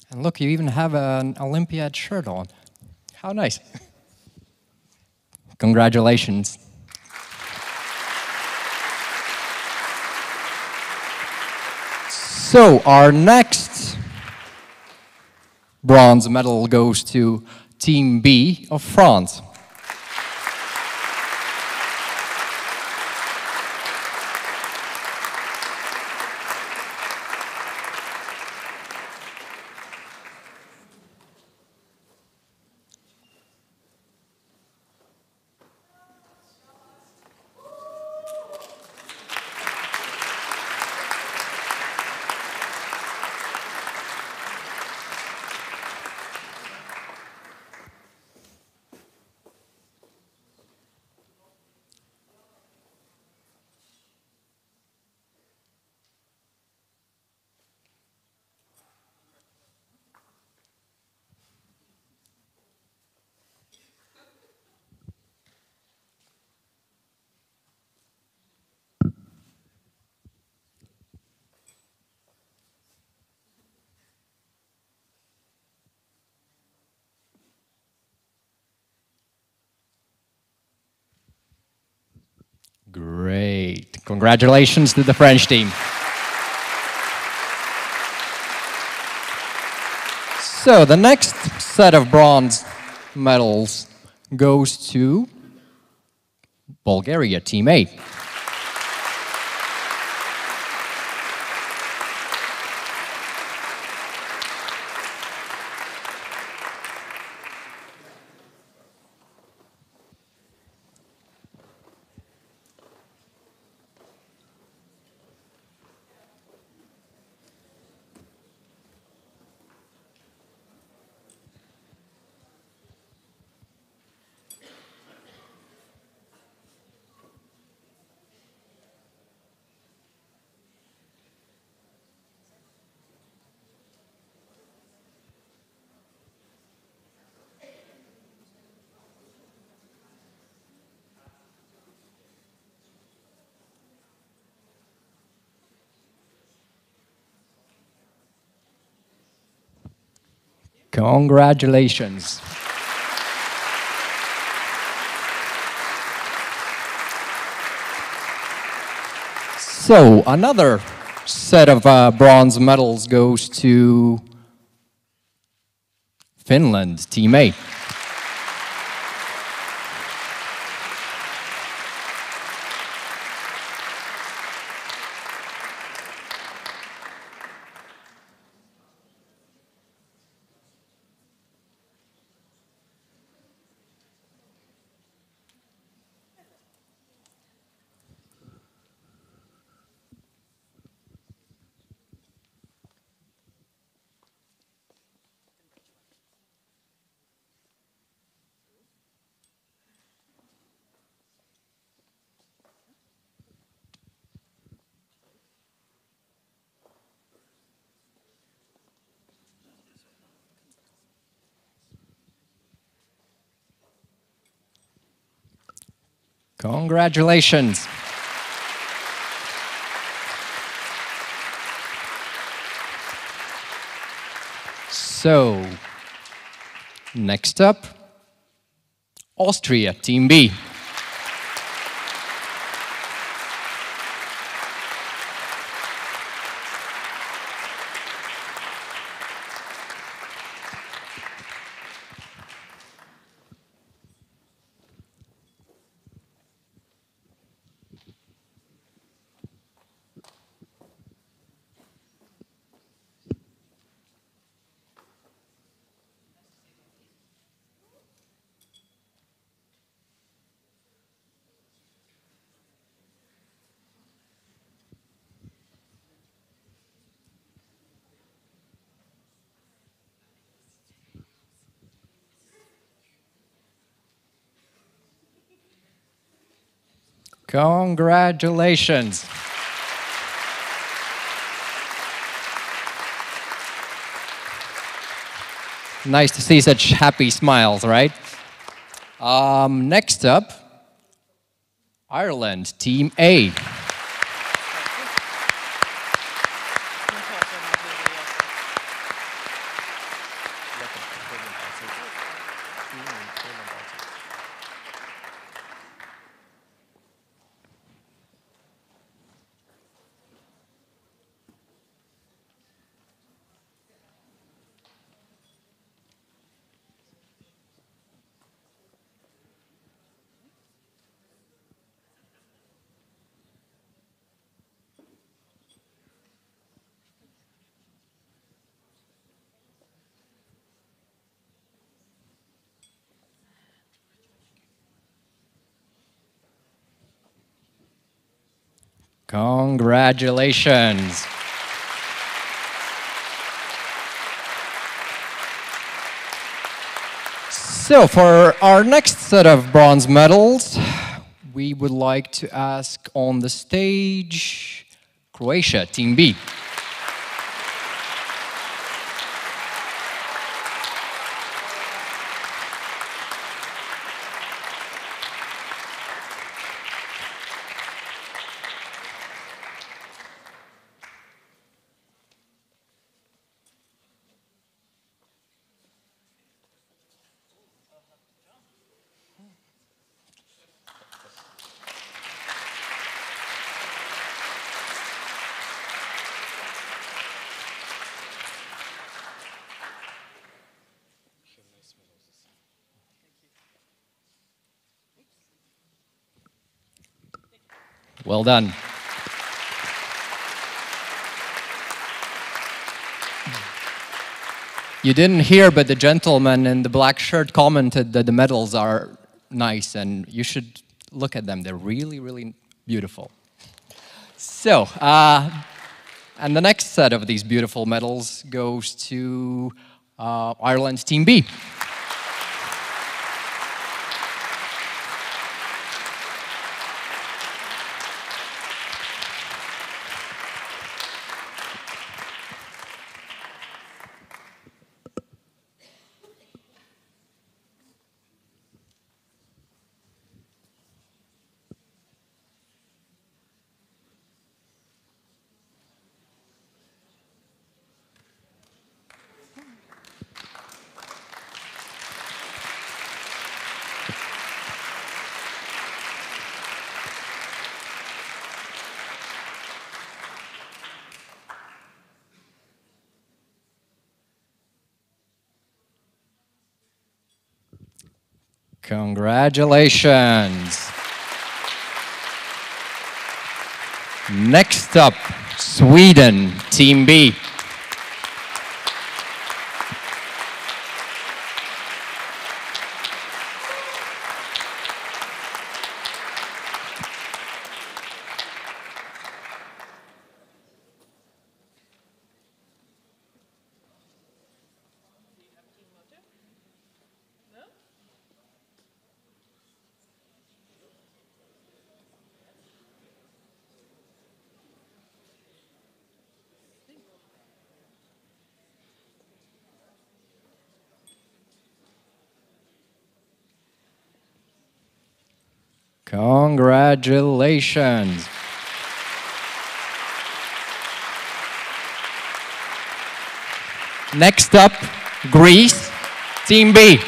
And look, you even have an Olympiad shirt on. How nice. Congratulations. So our next bronze medal goes to Team B of France. Great. Congratulations to the French team. So the next set of bronze medals goes to Bulgaria, Team A. Congratulations. So another set of bronze medals goes to Finland, Team A. Congratulations. So, next up, Austria, Team B. Congratulations. Nice to see such happy smiles, right? Next up, Ireland, Team A. Congratulations. So for our next set of bronze medals, we would like to ask on the stage Croatia, Team B. Well done. You didn't hear, but the gentleman in the black shirt commented that the medals are nice, and you should look at them. They're really, really beautiful. So, and the next set of these beautiful medals goes to Ireland Team B. Congratulations. Next up, Sweden, Team B. Congratulations. Next up, Greece, Team B.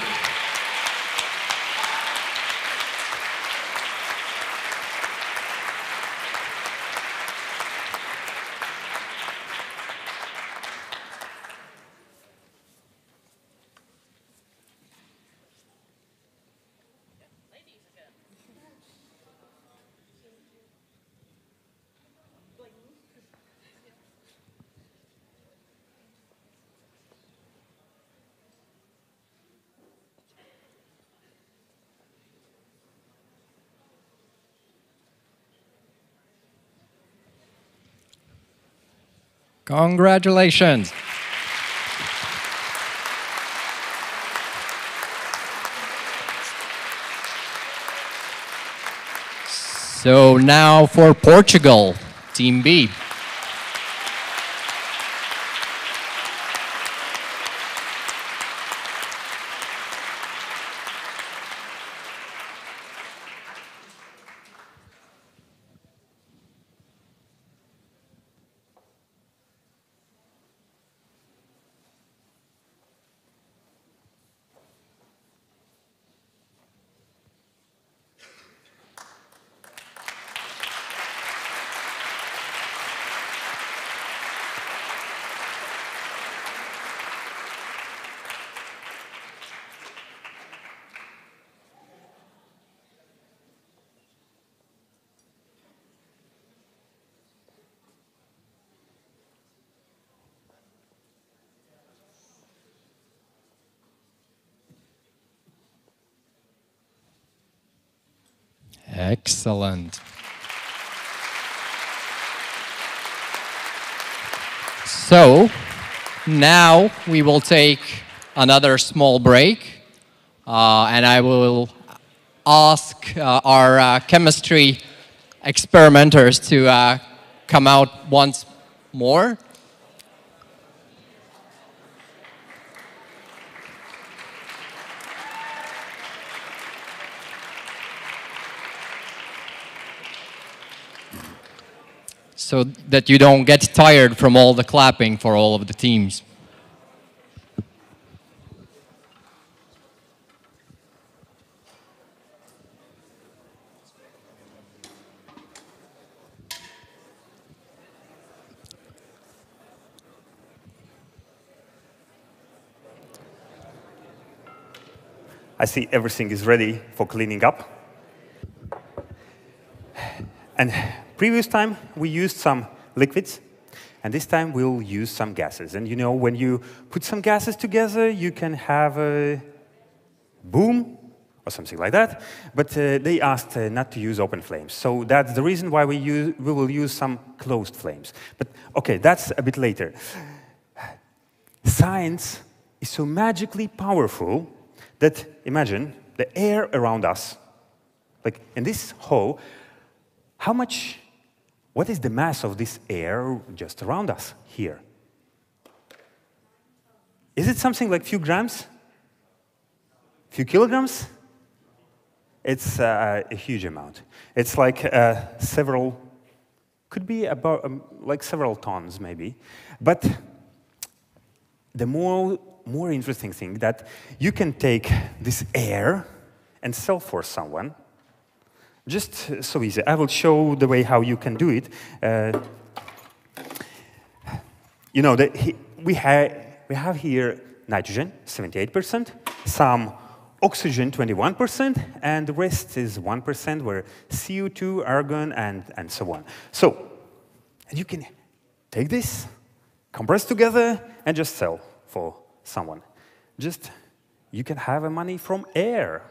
Congratulations. So now for Portugal, Team B. Excellent. So now we will take another small break, and I will ask our chemistry experimenters to come out once more. So that you don't get tired from all the clapping for all of the teams. I see everything is ready for cleaning up. And previous time, we used some liquids, and this time we'll use some gases. And you know, when you put some gases together, you can have a boom or something like that. But they asked not to use open flames. So that's the reason why we will use some closed flames. But okay, that's a bit later. Science is so magically powerful that, imagine, the air around us, like in this hole, what is the mass of this air just around us here? Is it something like few grams? Few kilograms? It's a huge amount. It's like could be about like several tons maybe. But the more interesting thing that you can take this air and sell for someone. Just so easy. I will show the way how you can do it. You know, we have here nitrogen, 78%, some oxygen 21%, and the rest is 1% where CO2, argon, and so on. So, and you can take this, compress together, and just sell for someone. Just, you can have a money from air.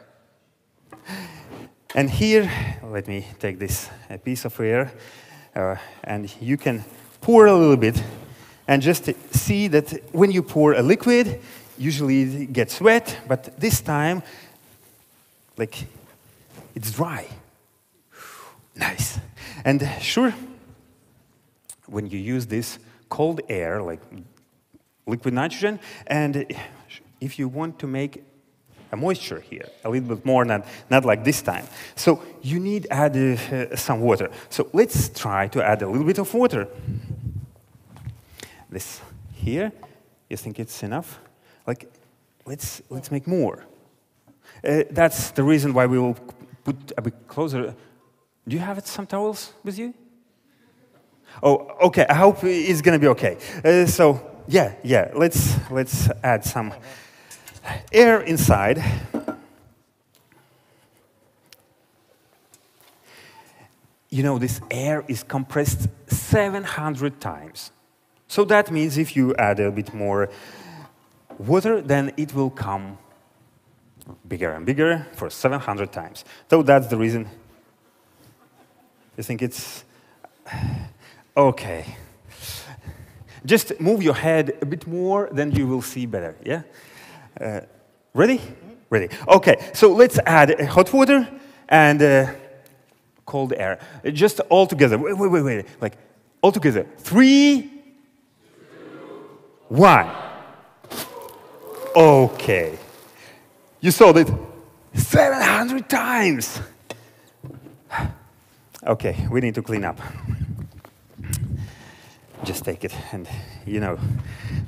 And here, let me take this piece of air, and you can pour a little bit, and just see that when you pour a liquid, usually it gets wet, but this time, like, it's dry. Nice. And sure, when you use this cold air, like liquid nitrogen, and if you want to make a moisture here, a little bit more, not like this time. So you need to add some water. So let's try to add a little bit of water. This here, you think it's enough? Like, let's make more. That's the reason why we will put a bit closer. Do you have some towels with you? Oh, okay. I hope it's gonna be okay. So yeah. Let's add some air inside. You know, this air is compressed 700 times. So that means if you add a bit more water, then it will come bigger and bigger for 700 times. So that's the reason. You think it's okay. Just move your head a bit more, then you will see better, yeah? Ready? Ready. Okay, so let's add hot water and cold air. Just all together. Wait. Like, all together. 3, 2, 1. Okay. You saw that 700 times. Okay, we need to clean up. Just take it, and you know,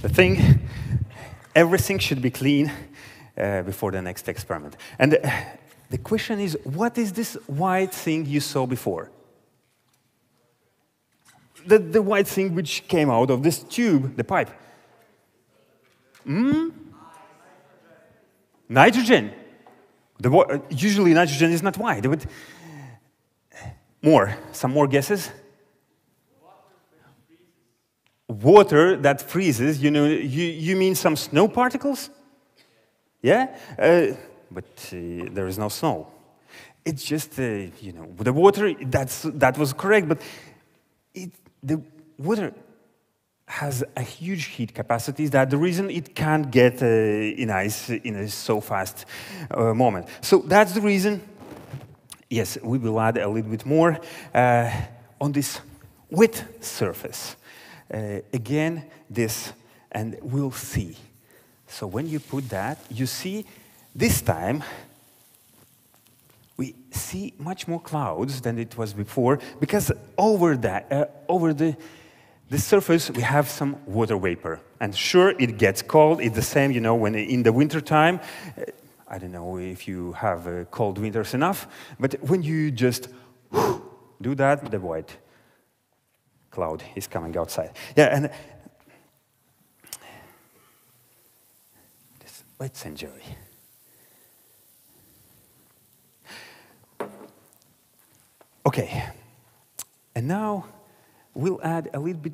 the thing, everything should be clean before the next experiment. And the question is, what is this white thing you saw before? The white thing which came out of this tube, the pipe. Nitrogen. Usually nitrogen is not white. But some more guesses? Water that freezes, you know, you mean some snow particles? Yeah? But there is no snow. It's just, you know, the water, that was correct, but the water has a huge heat capacity. That's the reason it can't get in ice in a so fast moment. So that's the reason, yes, we will add a little bit more on this wet surface. Again, this, and we'll see. So when you put that, you see, this time, we see much more clouds than it was before, because over the surface, we have some water vapor. And sure, it gets cold. It's the same, you know, when in the winter time, I don't know if you have cold winters enough, but when you just do that, the white cloud is coming outside. Yeah, and let's enjoy. Okay, and now we'll add a little bit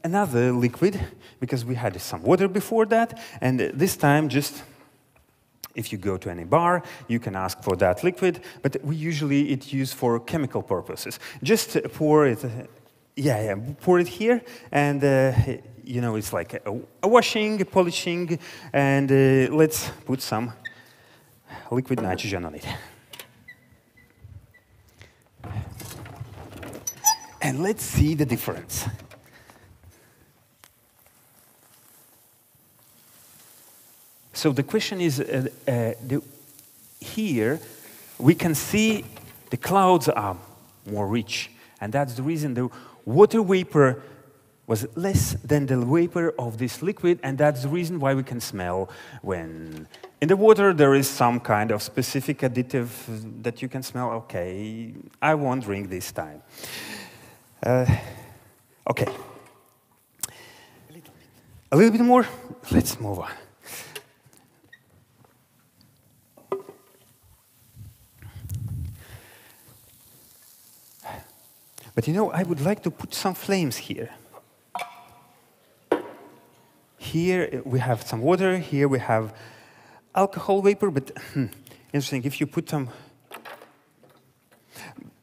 another liquid, because we had some water before that, and this time just, if you go to any bar, you can ask for that liquid, but we usually it's used for chemical purposes. Just pour it. Pour it here, and you know, it's like a washing, polishing, and let's put some liquid nitrogen on it. And let's see the difference. So the question is, here we can see the clouds are more rich, and that's the reason the water vapor was less than the vapor of this liquid, and that's the reason why we can smell when in the water there is some kind of specific additive that you can smell. Okay, I won't drink this time. Okay. A little bit more. Let's move on. But you know, I would like to put some flames here. Here we have some water, here we have alcohol vapor, but interesting, if you put some...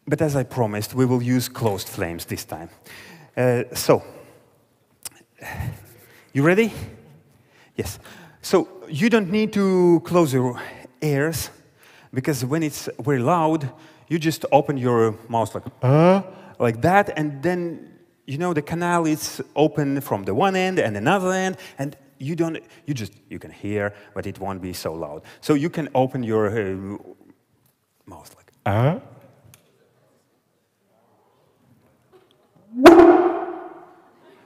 But as I promised, we will use closed flames this time. So, you ready? Yes. So, you don't need to close your ears, because when it's very loud, you just open your mouth like that, and then you know the canal is open from the one end and another end, and you can hear, but it won't be so loud. So you can open your mouth like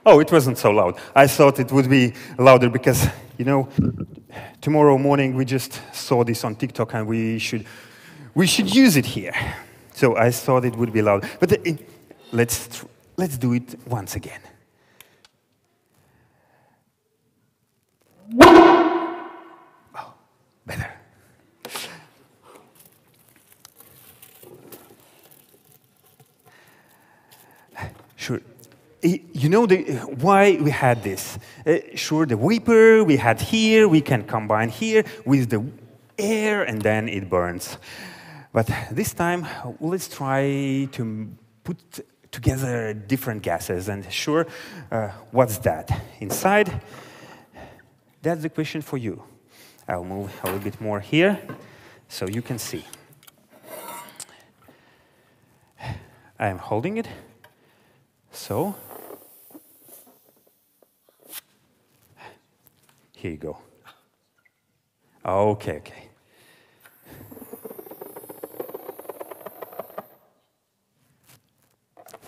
Oh, it wasn't so loud. I thought it would be louder because, you know, tomorrow morning we just saw this on TikTok and we should use it here. So I thought it would be loud. But let's do it once again. Oh, better. Sure. You know why we had this? Sure, the vapor we had here, we can combine here with the air and then it burns. But this time, let's try to put together different gases. And sure, what's that? Inside? That's the question for you. I'll move a little bit more here so you can see. I'm holding it. So, here you go. Okay.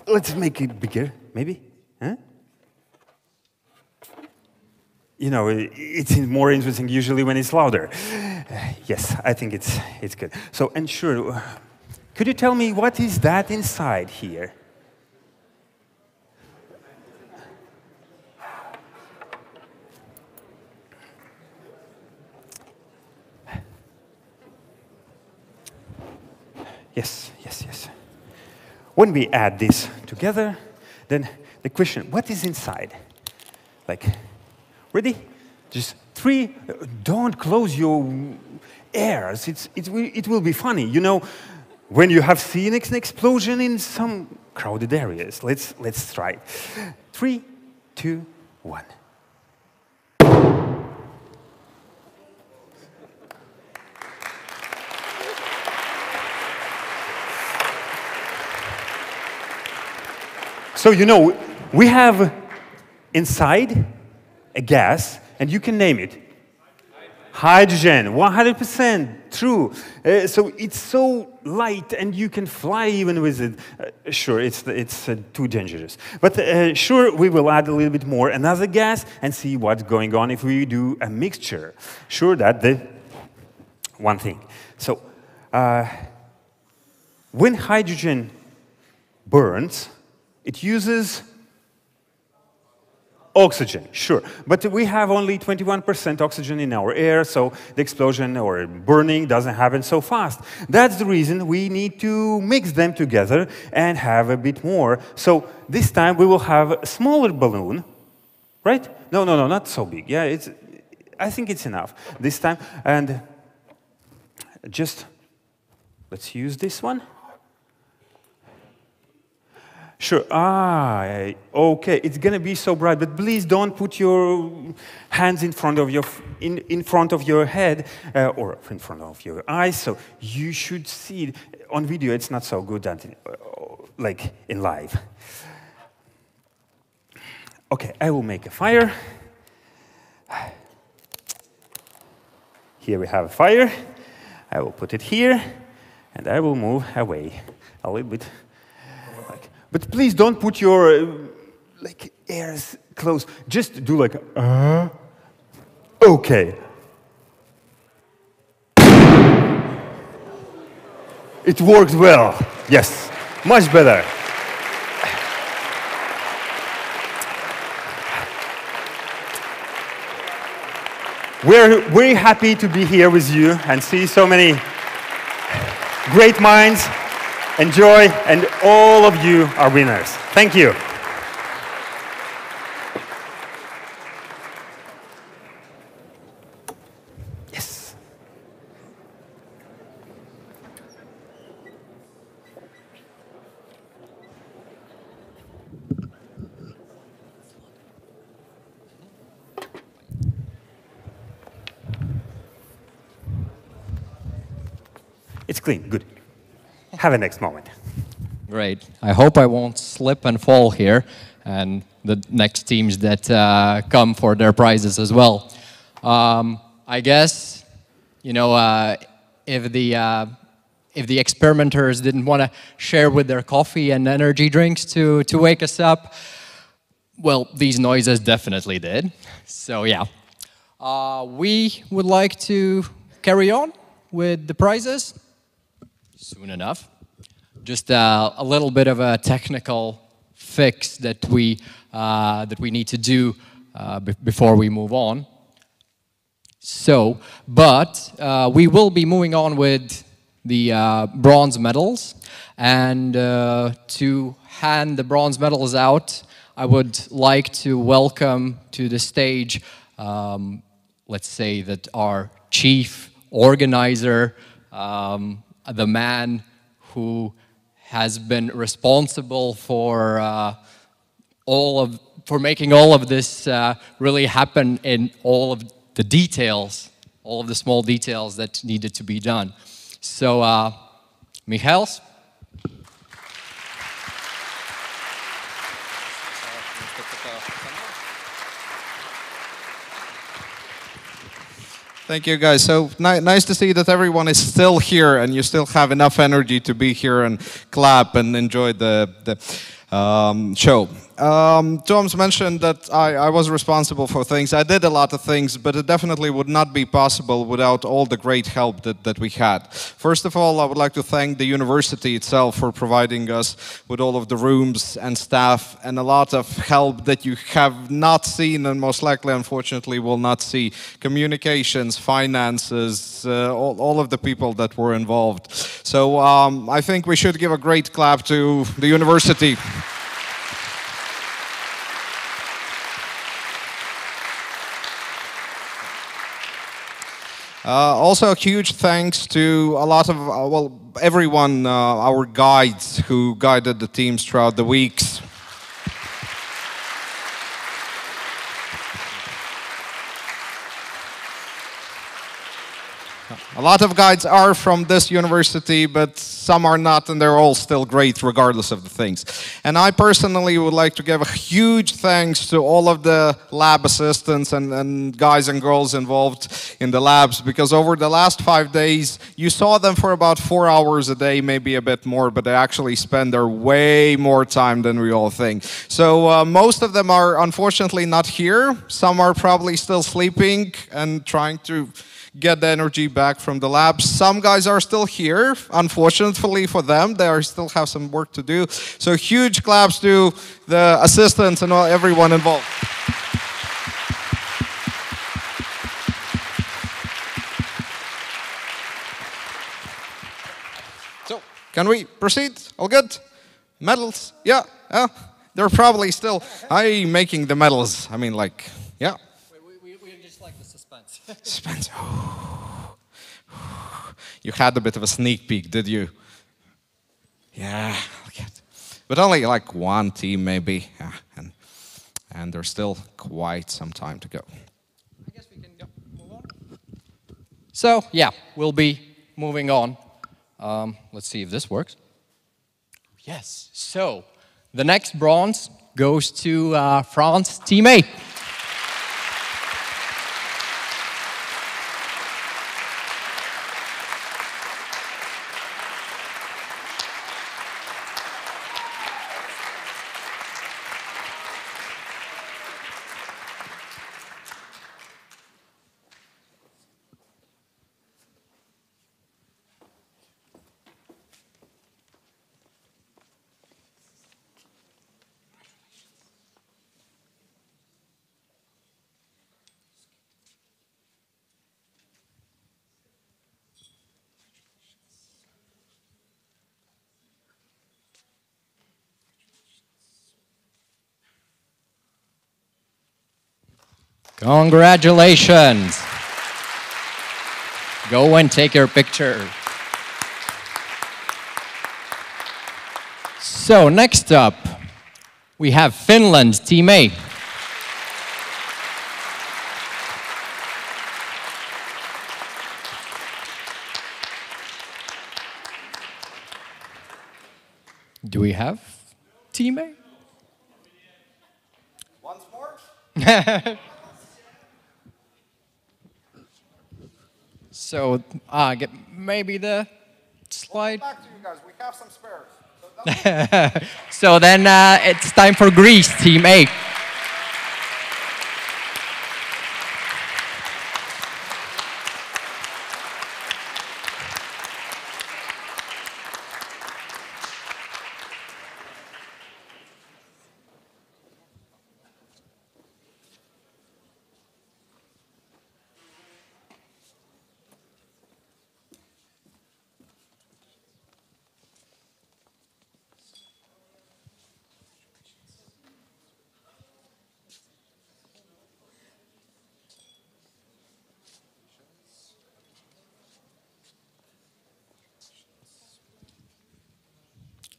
Let's make it bigger, maybe? Huh? You know, it's more interesting usually when it's louder. Yes, I think it's good. So, and sure, could you tell me what is that inside here? Yes. When we add this together, then the question, what is inside? Like, ready? Just 3, don't close your ears. It will be funny. You know, when you have seen an explosion in some crowded areas. Let's try. 3, 2, 1. So, you know, we have inside a gas, and you can name it. Hydrogen, 100% true. So it's so light, and you can fly even with it. Sure, it's too dangerous. But sure, we will add a little bit more, another gas, and see what's going on if we do a mixture. Sure, that's the one thing. So when hydrogen burns, it uses oxygen, sure. But we have only 21% oxygen in our air, so the explosion or burning doesn't happen so fast. That's the reason we need to mix them together and have a bit more. So this time we will have a smaller balloon, right? No, not so big. Yeah, I think it's enough this time. And just, let's use this one. Sure. Okay. It's gonna be so bright, but please don't put your hands in front of your head or in front of your eyes. So you should see it. On video. It's not so good that like in live. Okay. I will make a fire. Here we have a fire. I will put it here, and I will move away a little bit. But please don't put your ears close. Just do like okay. It worked well. Yes, much better. We're very happy to be here with you and see so many great minds. Enjoy, and all of you are winners. Thank you. Yes. It's clean, good. Have a next moment. Great. I hope I won't slip and fall here, and the next teams that come for their prizes as well. I guess, you know, if the experimenters didn't want to share with their coffee and energy drinks to wake us up, well, these noises definitely did. So yeah, we would like to carry on with the prizes soon enough. Just a little bit of a technical fix that we need to do before we move on. So, but we will be moving on with the bronze medals, and to hand the bronze medals out, I would like to welcome to the stage, let's say that our chief organizer, the man who has been responsible for making all of this really happen in all of the details, all of the small details that needed to be done. So, Michaels. Thank you, guys. So nice to see that everyone is still here and you still have enough energy to be here and clap and enjoy the show. Tom's mentioned that I was responsible for things. I did a lot of things, but it definitely would not be possible without all the great help that we had. First of all, I would like to thank the university itself for providing us with all of the rooms and staff and a lot of help that you have not seen and most likely, unfortunately, will not see. Communications, finances, all of the people that were involved. So I think we should give a great clap to the university. Also, a huge thanks to a lot of, well, everyone, our guides who guided the teams throughout the weeks. A lot of guides are from this university, but some are not, and they're all still great regardless of the things. And I personally would like to give a huge thanks to all of the lab assistants and guys and girls involved in the labs, because over the last 5 days, you saw them for about 4 hours a day, maybe a bit more, but they actually spend their way more time than we all think. So most of them are unfortunately not here. Some are probably still sleeping and trying to get the energy back from the labs. Some guys are still here. Unfortunately for them, they still have some work to do. So huge claps to the assistants and everyone involved. So, can we proceed? All good? Medals? Yeah, yeah. They're probably still, I'm making the medals. I mean, like, yeah. We just like the suspense. Suspense. You had a bit of a sneak peek, did you? Yeah, but only like one team maybe, yeah, and there's still quite some time to go. I guess we can move on. So yeah, we'll be moving on. Let's see if this works. Yes. So the next bronze goes to France Team A. Congratulations. Go and take your picture. So next up, we have Finland's Team A. Do we have Team A? Once more? So, maybe the slide. Back to you guys. We have some spares. So then it's time for Greece, Team A.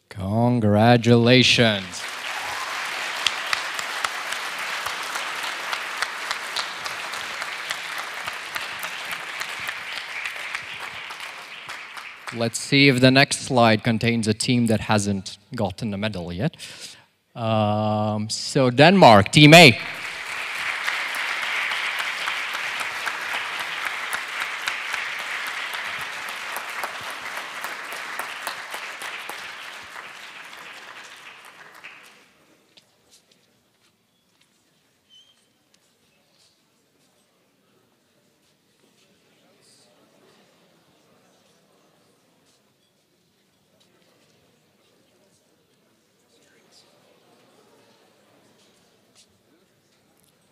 Congratulations. Let's see if the next slide contains a team that hasn't gotten a medal yet. So Denmark, Team A.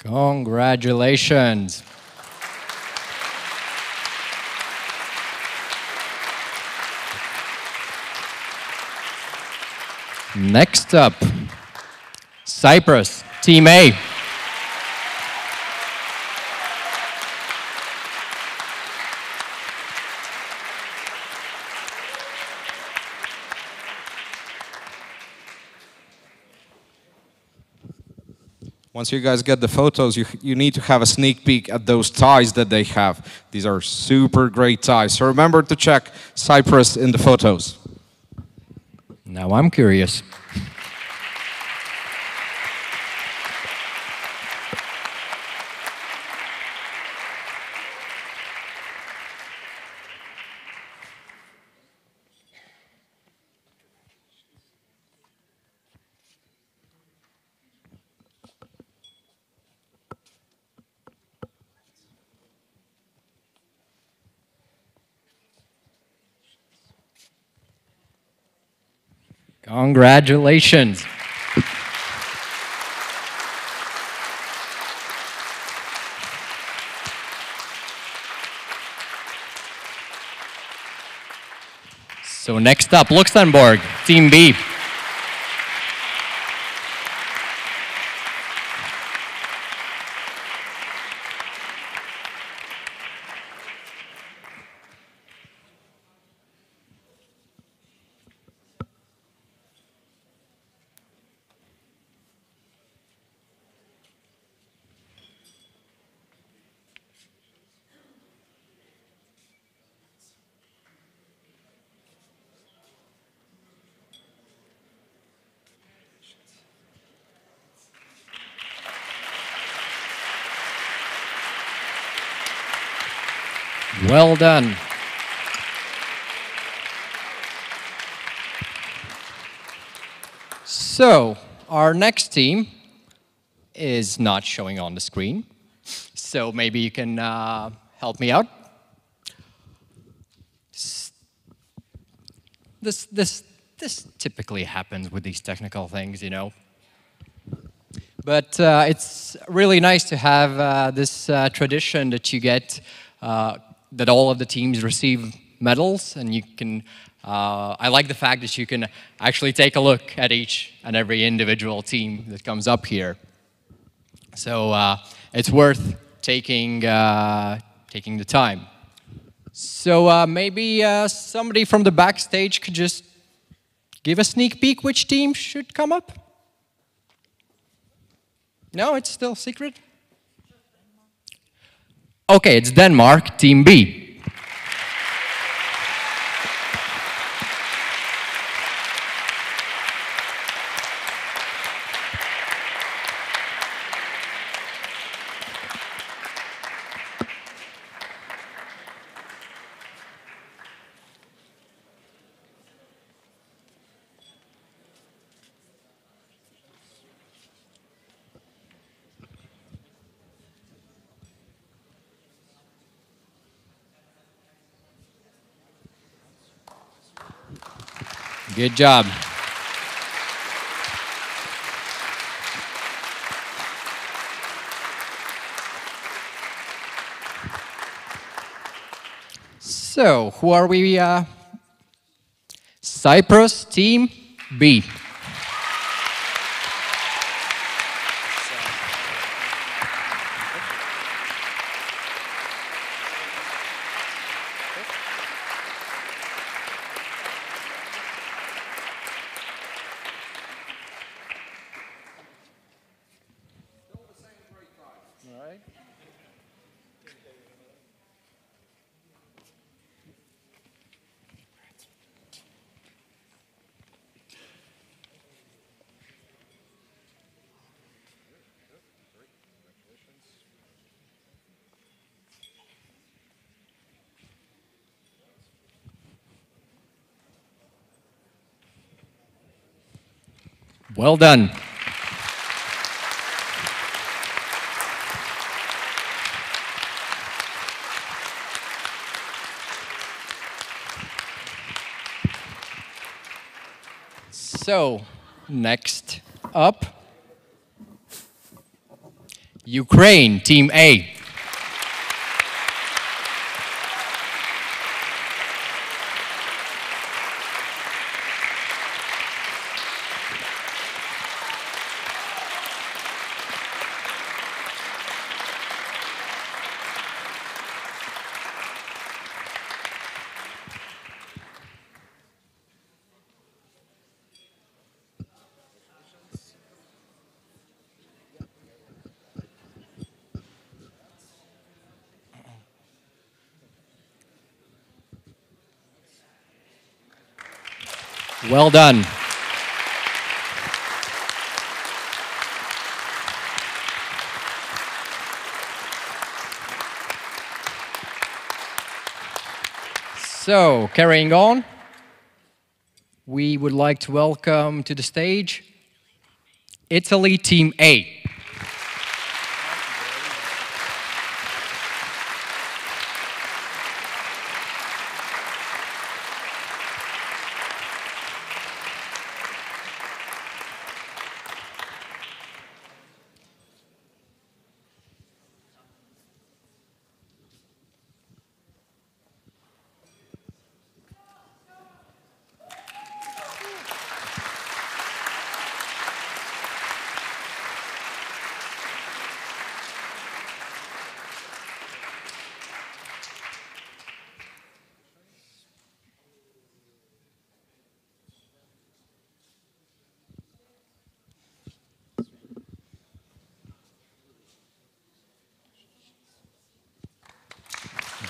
Congratulations. Next up, Cyprus, Team A. Once you guys get the photos, you need to have a sneak peek at those ties that they have. These are super great ties. So remember to check Cyprus in the photos. Now I'm curious. Congratulations. So next up, Luxembourg, Team B. Well done. So, our next team is not showing on the screen. So maybe you can help me out. This typically happens with these technical things, you know. But it's really nice to have this tradition that you get that all of the teams receive medals, and you can, I like the fact that you can actually take a look at each and every individual team that comes up here. So it's worth taking the time. So maybe somebody from the backstage could just give a sneak peek which team should come up? No, it's still secret? Okay, it's Denmark, Team B. Good job. So, who are we? Cyprus, Team B. Well done. So, next up, Ukraine, Team A. Well done. So, carrying on, we would like to welcome to the stage Italy, Team A.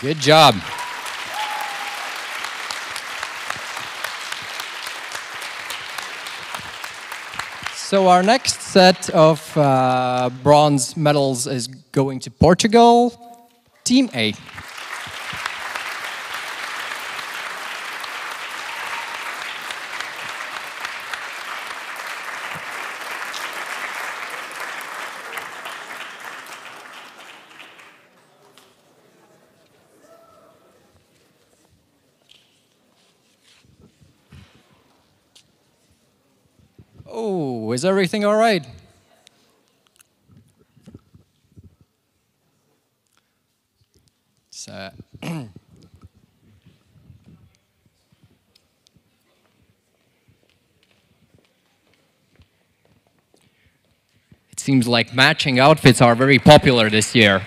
Good job. So our next set of bronze medals is going to Portugal, Team A. Oh, is everything all right? So, it Seems like matching outfits are very popular this year.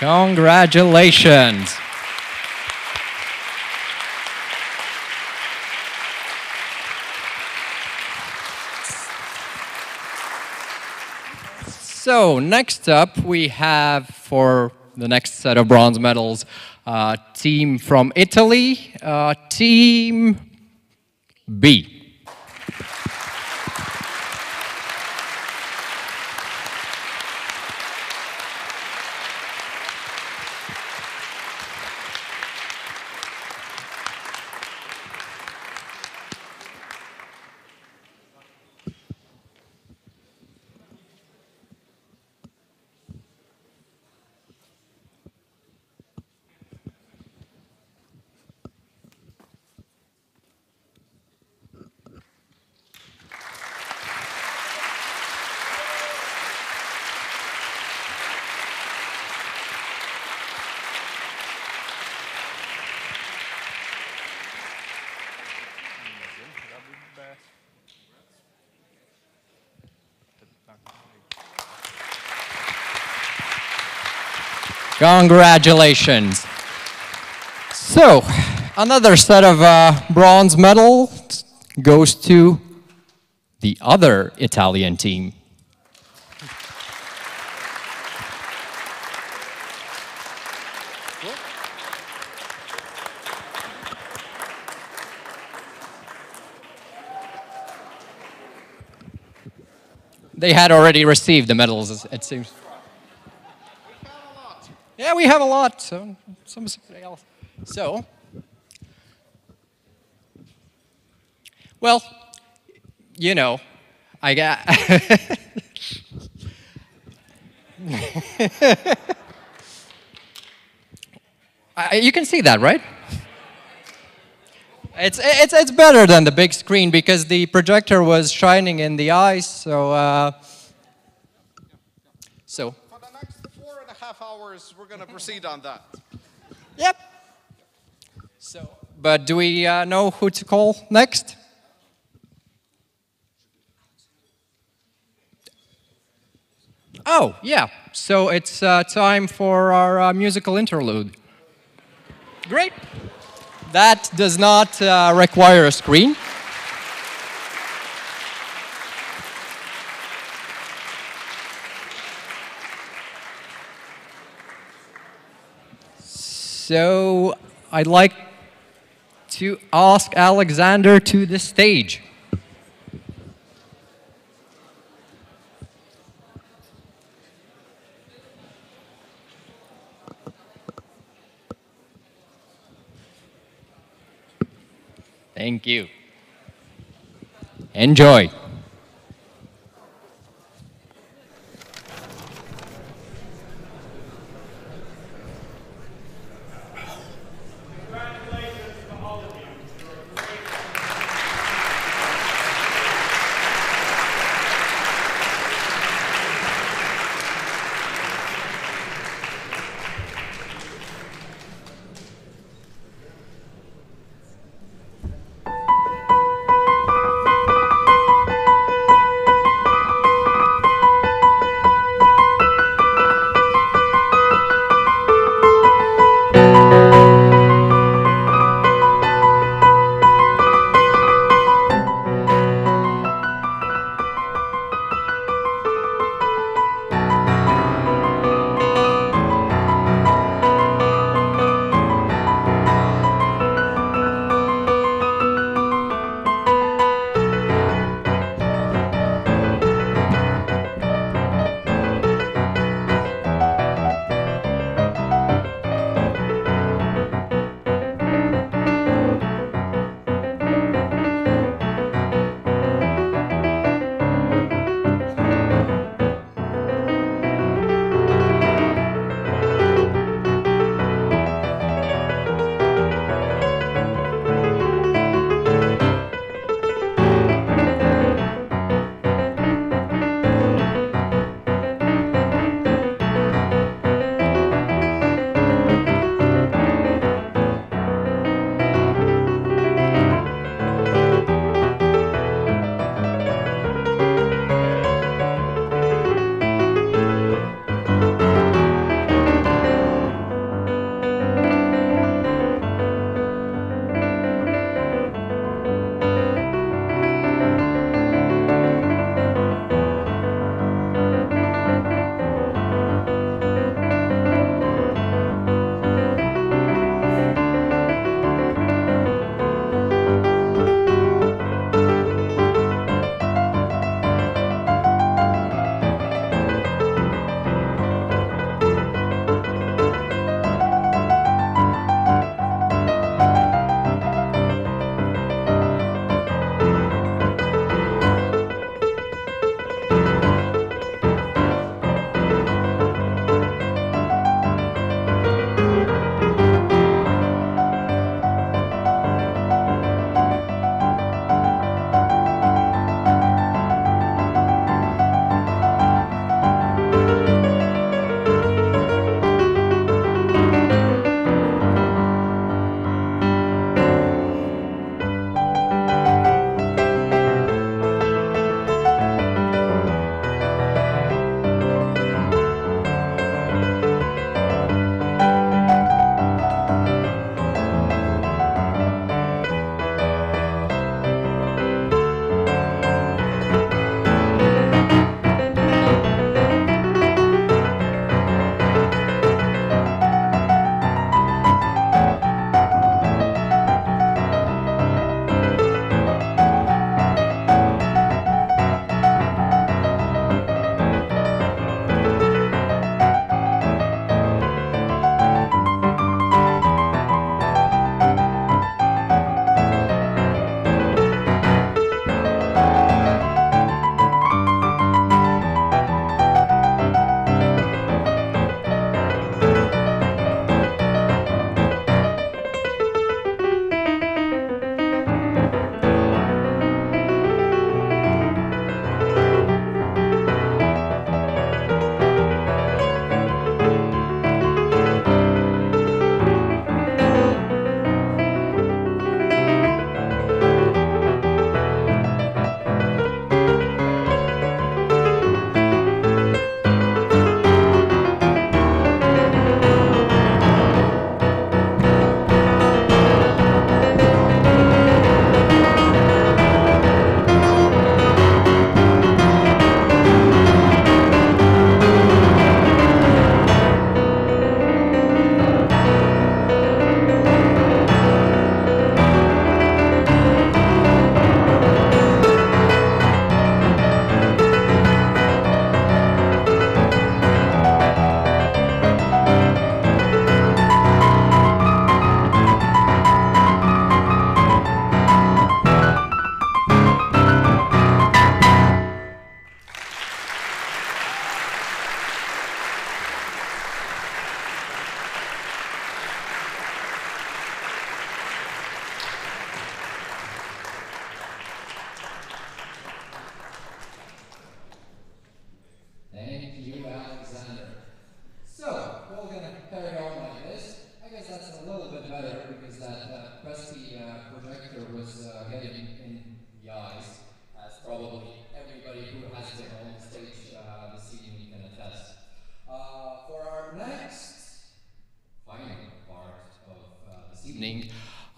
Congratulations. So next up we have for the next set of bronze medals, team from Italy, team B. Congratulations. So, another set of bronze medals goes to the other Italian team. They had already received the medals, it seems. Yeah, we have a lot, so something else. So, well, you know, I got... you can see that, right? It's better than the big screen because the projector was shining in the eyes, so... So... For the next 4.5 hours, we're going to proceed on that. Yep. So, but do we know who to call next? Oh, yeah. So it's time for our musical interlude. Great. That does not require a screen. So I'd like to ask Alexander to the stage. Thank you. Enjoy.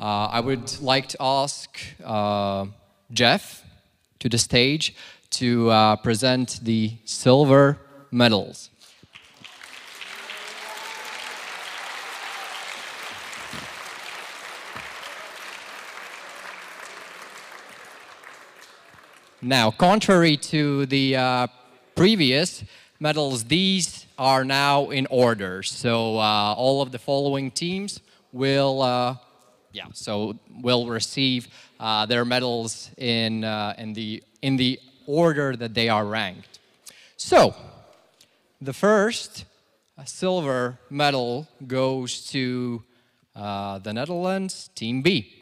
I would like to ask Jeff to the stage to present the silver medals. Now, contrary to the previous medals, these are now in order. So all of the following teams will, will receive their medals in the order that they are ranked. So, the first silver medal goes to the Netherlands, Team B.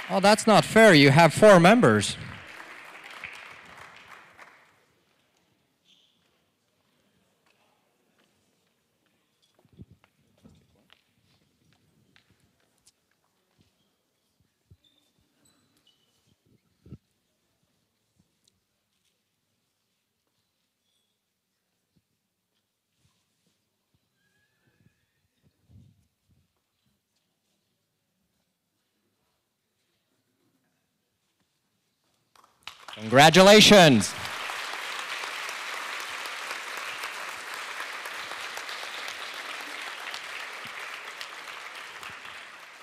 Oh, that's not fair. You have 4 members. Congratulations.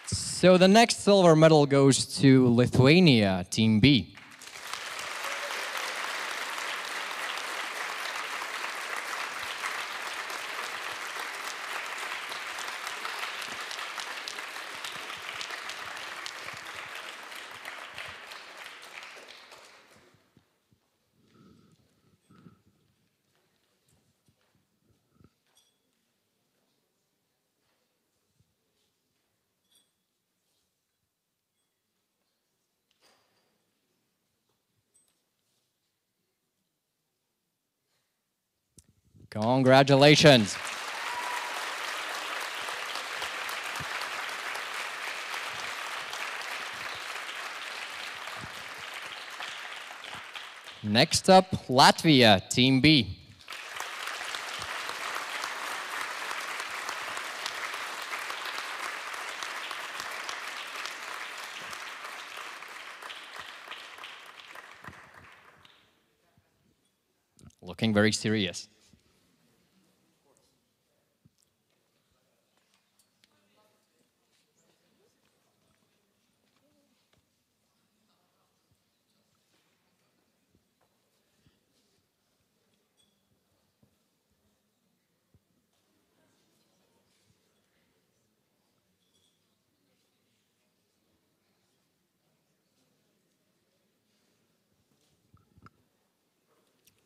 So the next silver medal goes to Lithuania, Team B. Congratulations. Next up, Latvia, Team B. Looking very serious.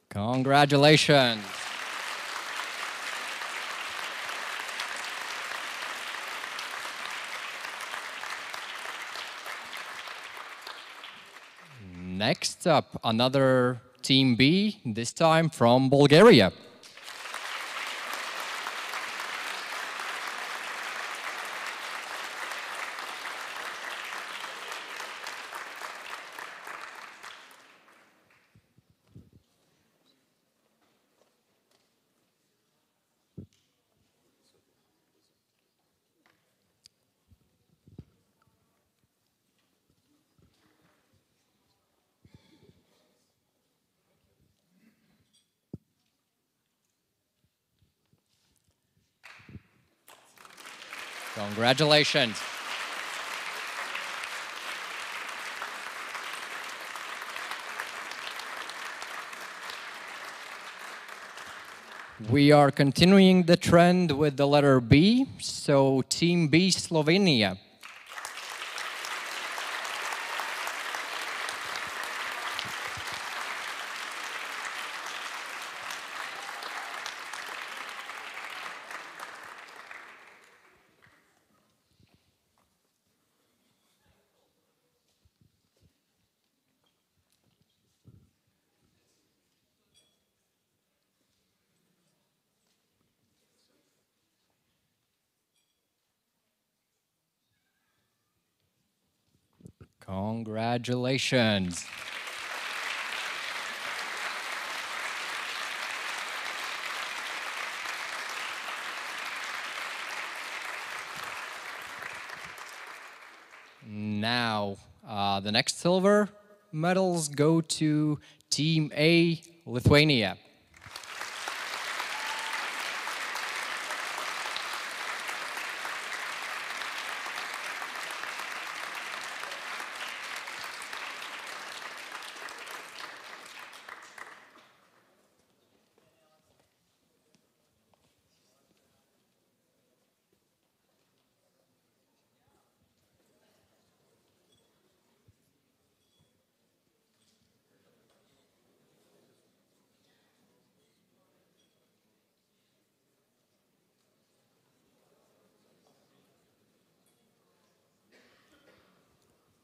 Congratulations. Next up, another Team B, this time from Bulgaria. Congratulations. We are continuing the trend with the letter B, so Team B, Slovenia. Congratulations. Now, the next silver medals go to Team A, Lithuania.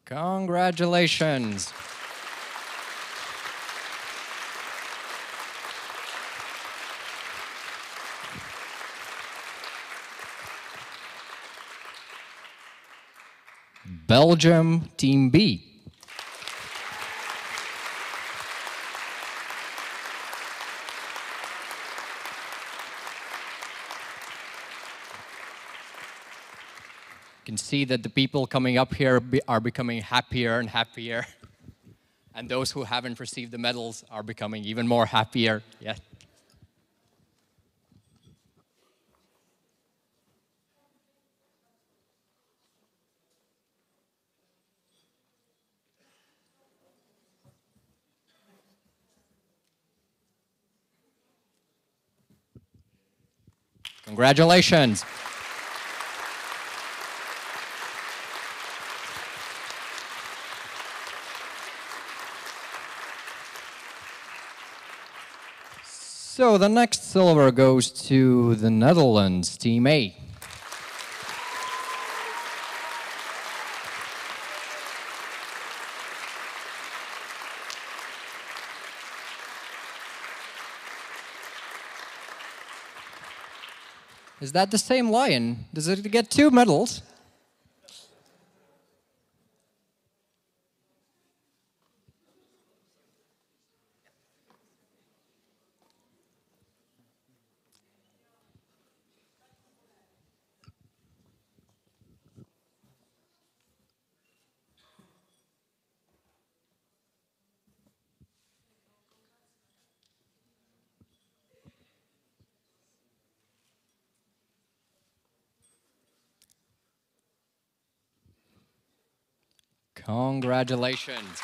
Congratulations. Belgium, Team B. You can see that the people coming up here are becoming happier and happier. And those who haven't received the medals are becoming even more happier. Yeah. Congratulations. So the next silver goes to the Netherlands, Team A. Is that the same lion? Does it get 2 medals? Congratulations.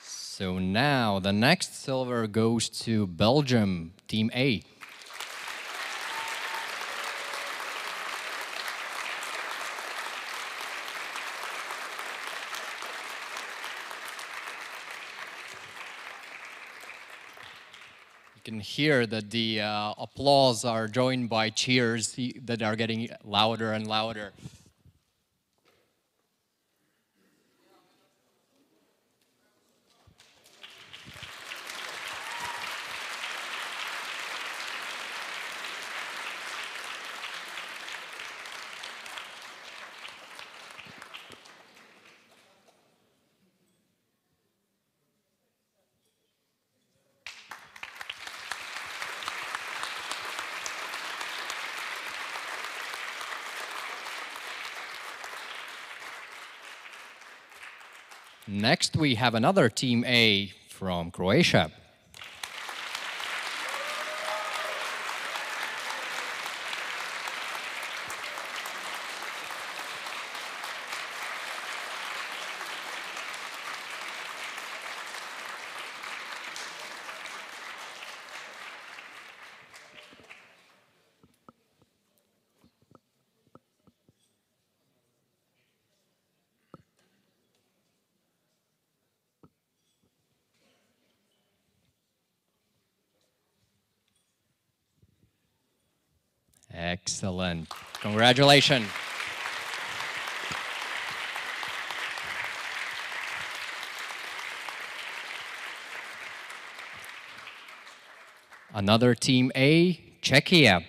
So now the next silver goes to Belgium, Team A. You can hear that the applause are joined by cheers that are getting louder and louder. Next, we have another Team A from Croatia. Excellent. Congratulations. Another Team A, Czechia.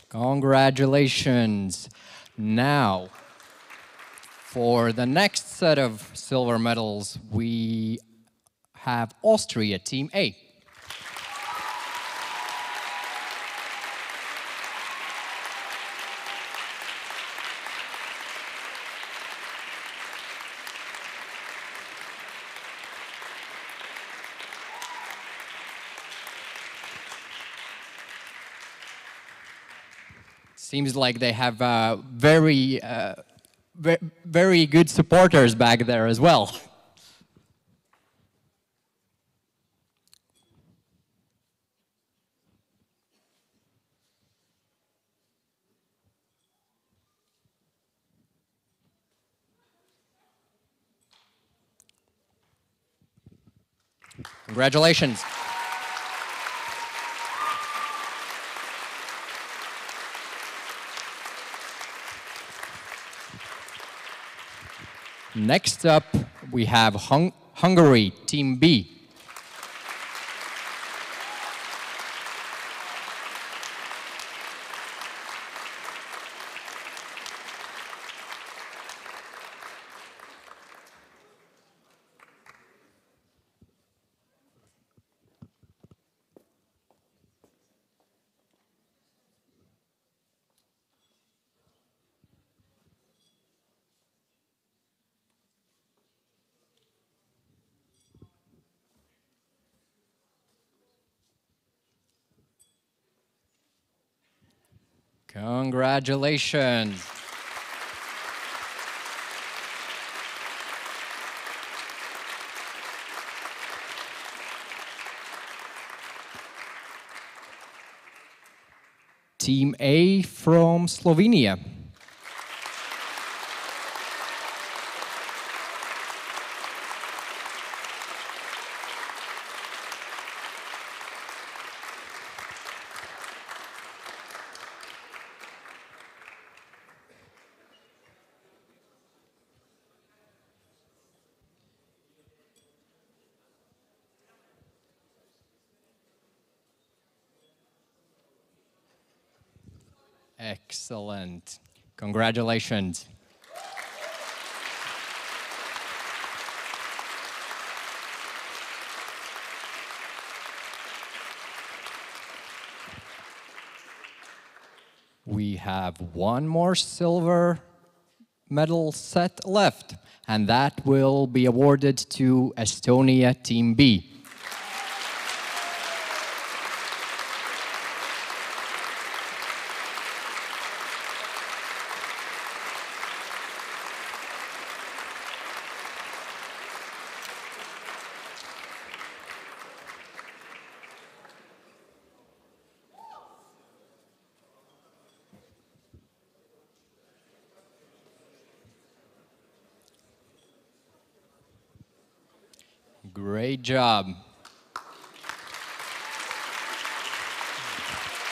Congratulations. Now, for the next set of silver medals, we have Austria, Team A. Seems like they have very good supporters back there as well. Congratulations. Next up, we have Hungary, Team B. Congratulations. Team A from Slovenia. Excellent. Congratulations. We have one more silver medal set left, and that will be awarded to Estonia Team B. Great job.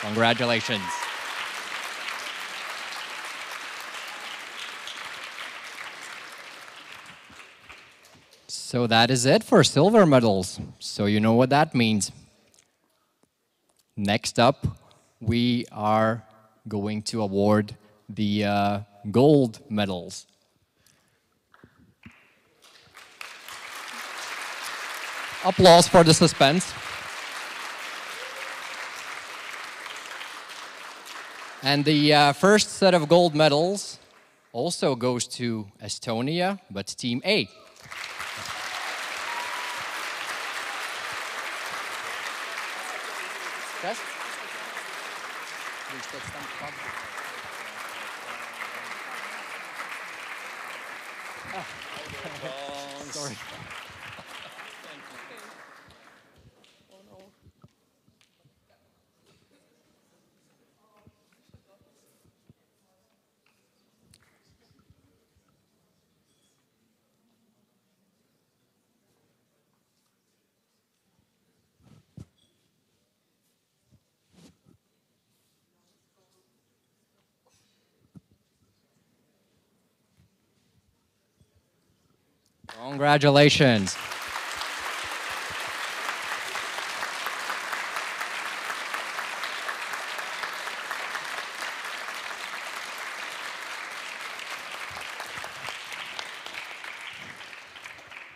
Congratulations. So that is it for silver medals. So you know what that means. Next up, we are going to award the gold medals. Applause for the suspense. And the first set of gold medals also goes to Estonia, but Team A. Kas? Viņš pēc tam Sorry. Congratulations.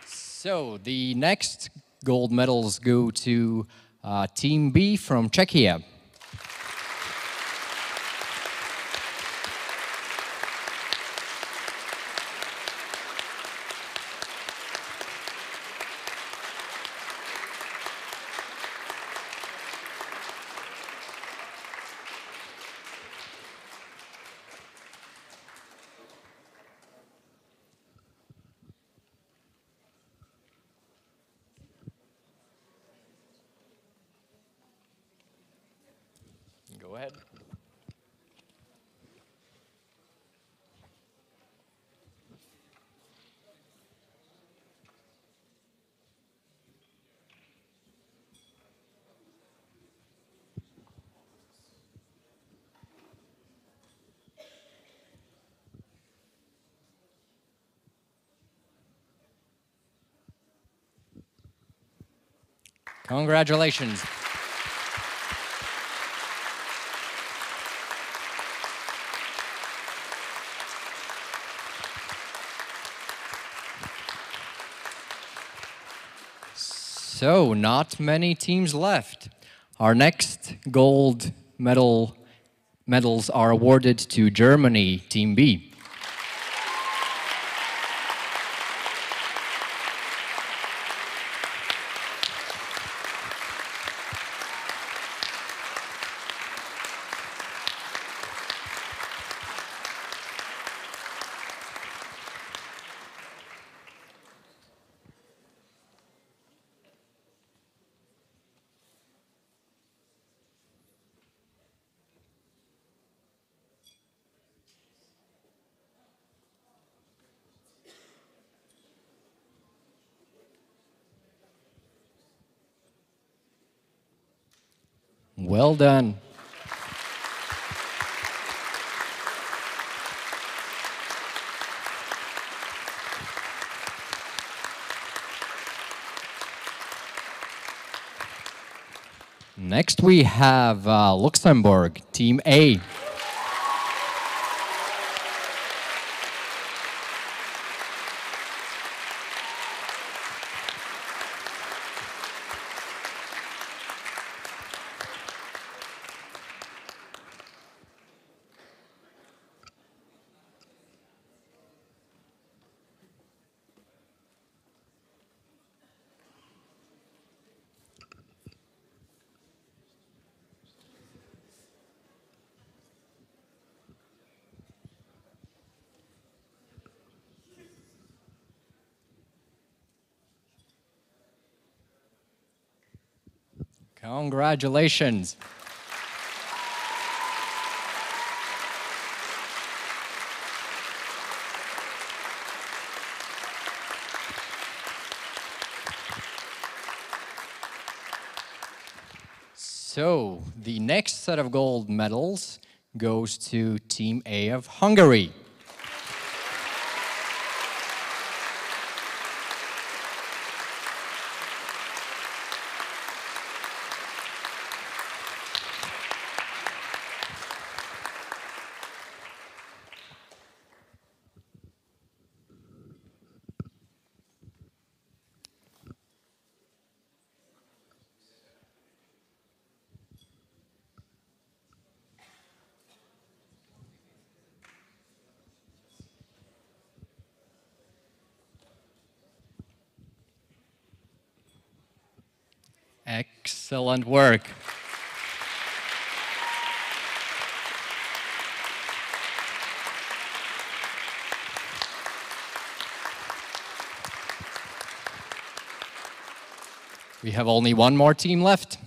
So the next gold medals go to Team B from Czechia. Go ahead. Congratulations. So, not many teams left. Our next gold medals are awarded to Germany, Team B. Well done. Next we have Luxembourg, Team A. Congratulations. So, the next set of gold medals goes to Team A of Hungary. Excellent work. We have only one more team left.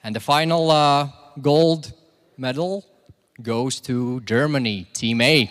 And the final gold medal goes to Germany, Team A.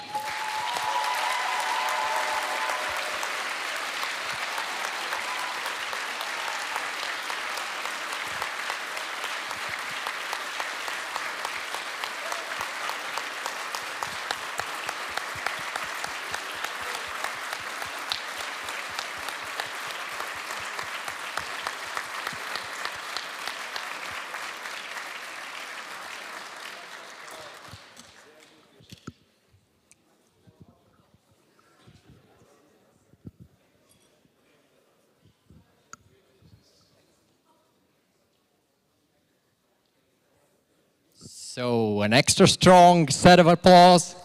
So an extra strong set of applause.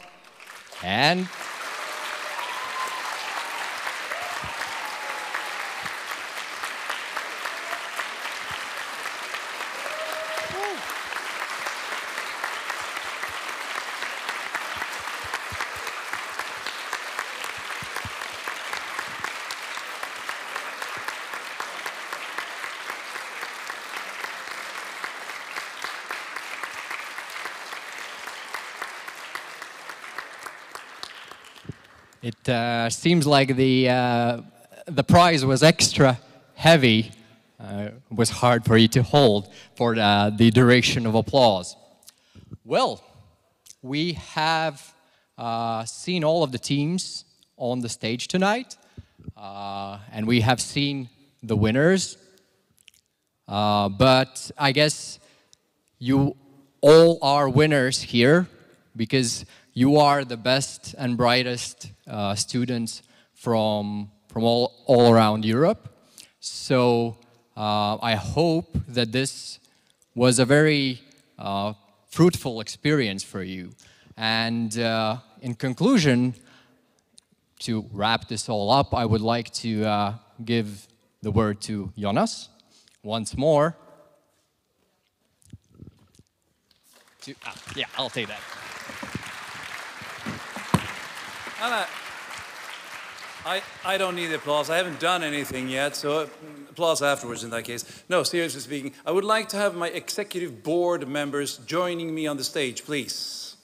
And it seems like the prize was extra heavy. It was hard for you to hold for the duration of applause. Well, we have seen all of the teams on the stage tonight, and we have seen the winners. But I guess you all are winners here because you are the best and brightest students from all around Europe. So I hope that this was a very fruitful experience for you. And in conclusion, to wrap this all up, I would like to give the word to Jonas once more. Yeah, I'll take that. Anna, I don't need applause. I haven't done anything yet, so applause afterwards in that case. No, seriously speaking, I would like to have my executive board members joining me on the stage, please.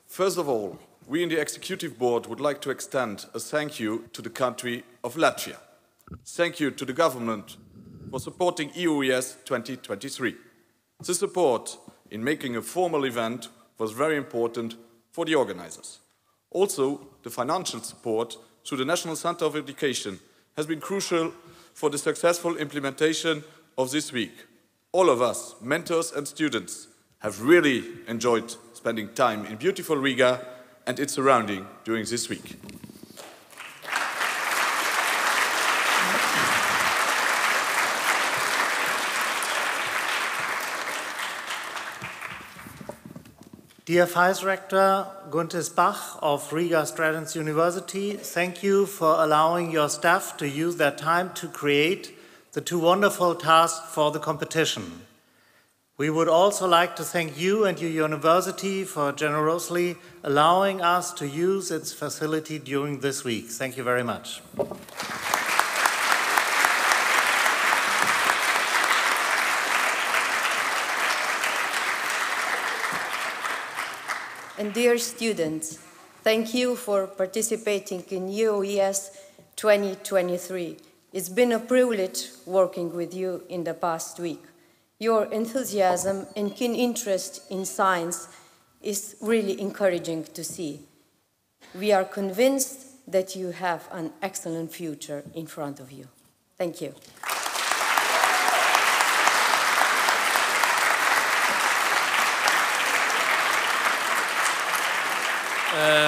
First of all, we in the Executive Board would like to extend a thank you to the country of Latvia. Thank you to the government for supporting EOES 2023. The support in making a formal event was very important for the organizers. Also, the financial support through the National Center of Education has been crucial for the successful implementation of this week. All of us, mentors and students, have really enjoyed spending time in beautiful Riga and its surrounding during this week. Dear Vice Rector Guntis Bach of Riga Stradins University, thank you for allowing your staff to use their time to create the two wonderful tasks for the competition. We would also like to thank you and your university for generously allowing us to use its facility during this week. Thank you very much. And dear students, thank you for participating in EOES 2023. It's been a privilege working with you in the past week. Your enthusiasm and keen interest in science is really encouraging to see. We are convinced that you have an excellent future in front of you. Thank you.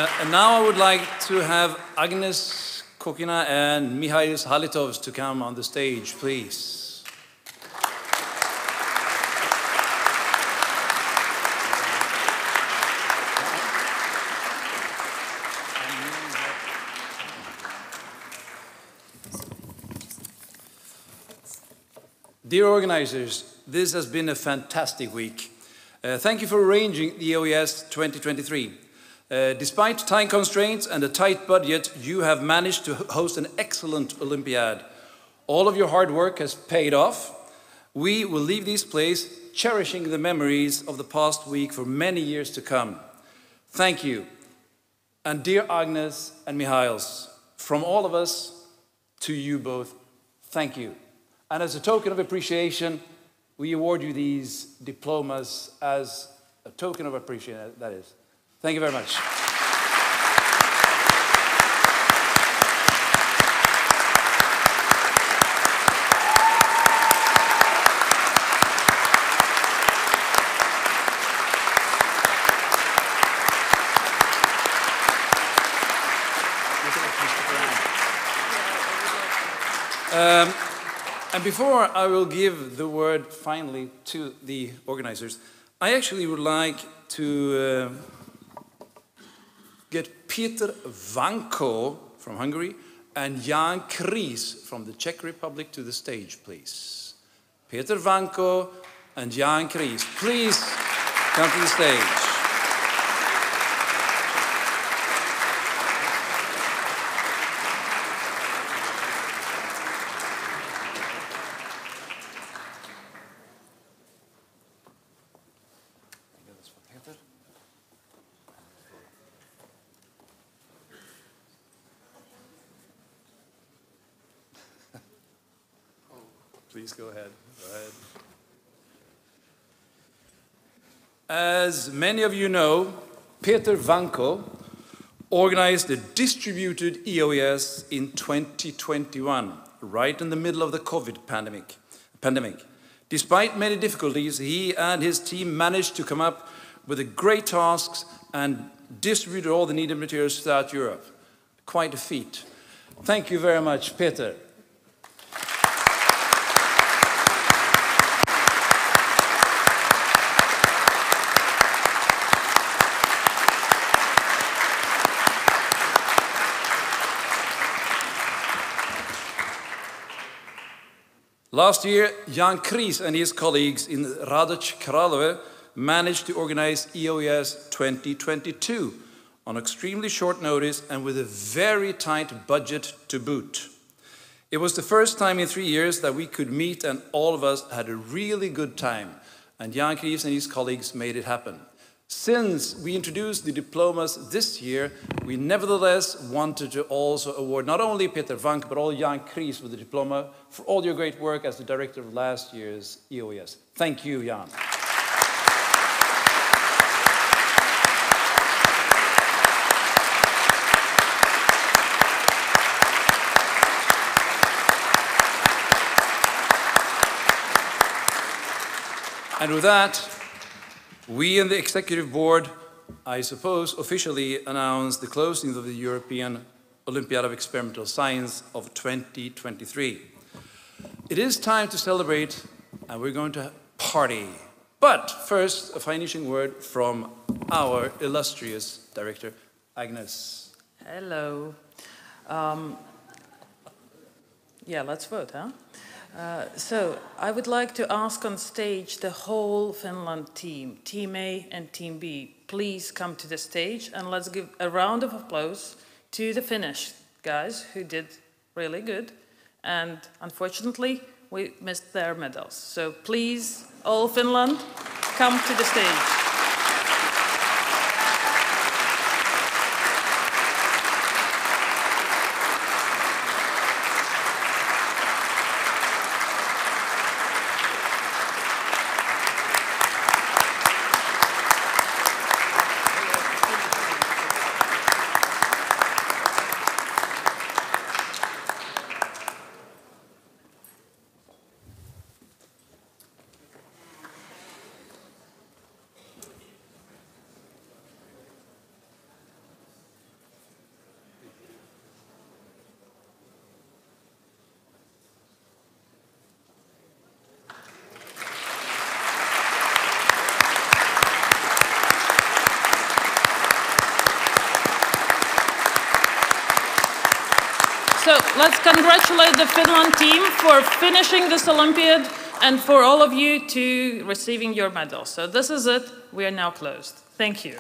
And now I would like to have Agnes Kokina and Mihailis Halitovs to come on the stage, please. Dear organizers, this has been a fantastic week. Thank you for arranging the EOES 2023. Despite time constraints and a tight budget, you have managed to host an excellent Olympiad. All of your hard work has paid off. We will leave this place cherishing the memories of the past week for many years to come. Thank you. And dear Agnes and Mihails, from all of us to you both, thank you. And as a token of appreciation, we award you these diplomas as a token of appreciation, that is. Thank you very much. And before I will give the word finally to the organizers, I actually would like to get Peter Vanko from Hungary and Jan Kries from the Czech Republic to the stage, please. Peter Vanko and Jan Kries, please come to the stage. Please go ahead. Go ahead. As many of you know, Peter Vanko organized the distributed EOES in 2021, right in the middle of the COVID pandemic. Despite many difficulties, he and his team managed to come up with the great tasks and distributed all the needed materials throughout Europe. Quite a feat. Thank you very much, Peter. Last year, Jan Kries and his colleagues in Radoš Kralove managed to organize EOES 2022 on extremely short notice and with a very tight budget to boot. It was the first time in 3 years that we could meet and all of us had a really good time, and Jan Kries and his colleagues made it happen. Since we introduced the diplomas this year, we nevertheless wanted to also award not only Peter Vank, but all Jan Kries with the diploma for all your great work as the director of last year's EOES. Thank you, Jan. And with that, we in the Executive Board, I suppose, officially announce the closing of the European Olympiad of Experimental Science of 2023. It is time to celebrate, and we're going to party. But first, a finishing word from our illustrious director, Agnes. Hello. Yeah, let's vote, huh? So I would like to ask on stage the whole Finland team, Team A and Team B, please come to the stage and let's give a round of applause to the Finnish guys who did really good. And unfortunately, we missed their medals. So please, all Finland, come to the stage. let's congratulate the Finland team for finishing this Olympiad and for all of you to receiving your medals. So this is it. We are now closed. Thank you.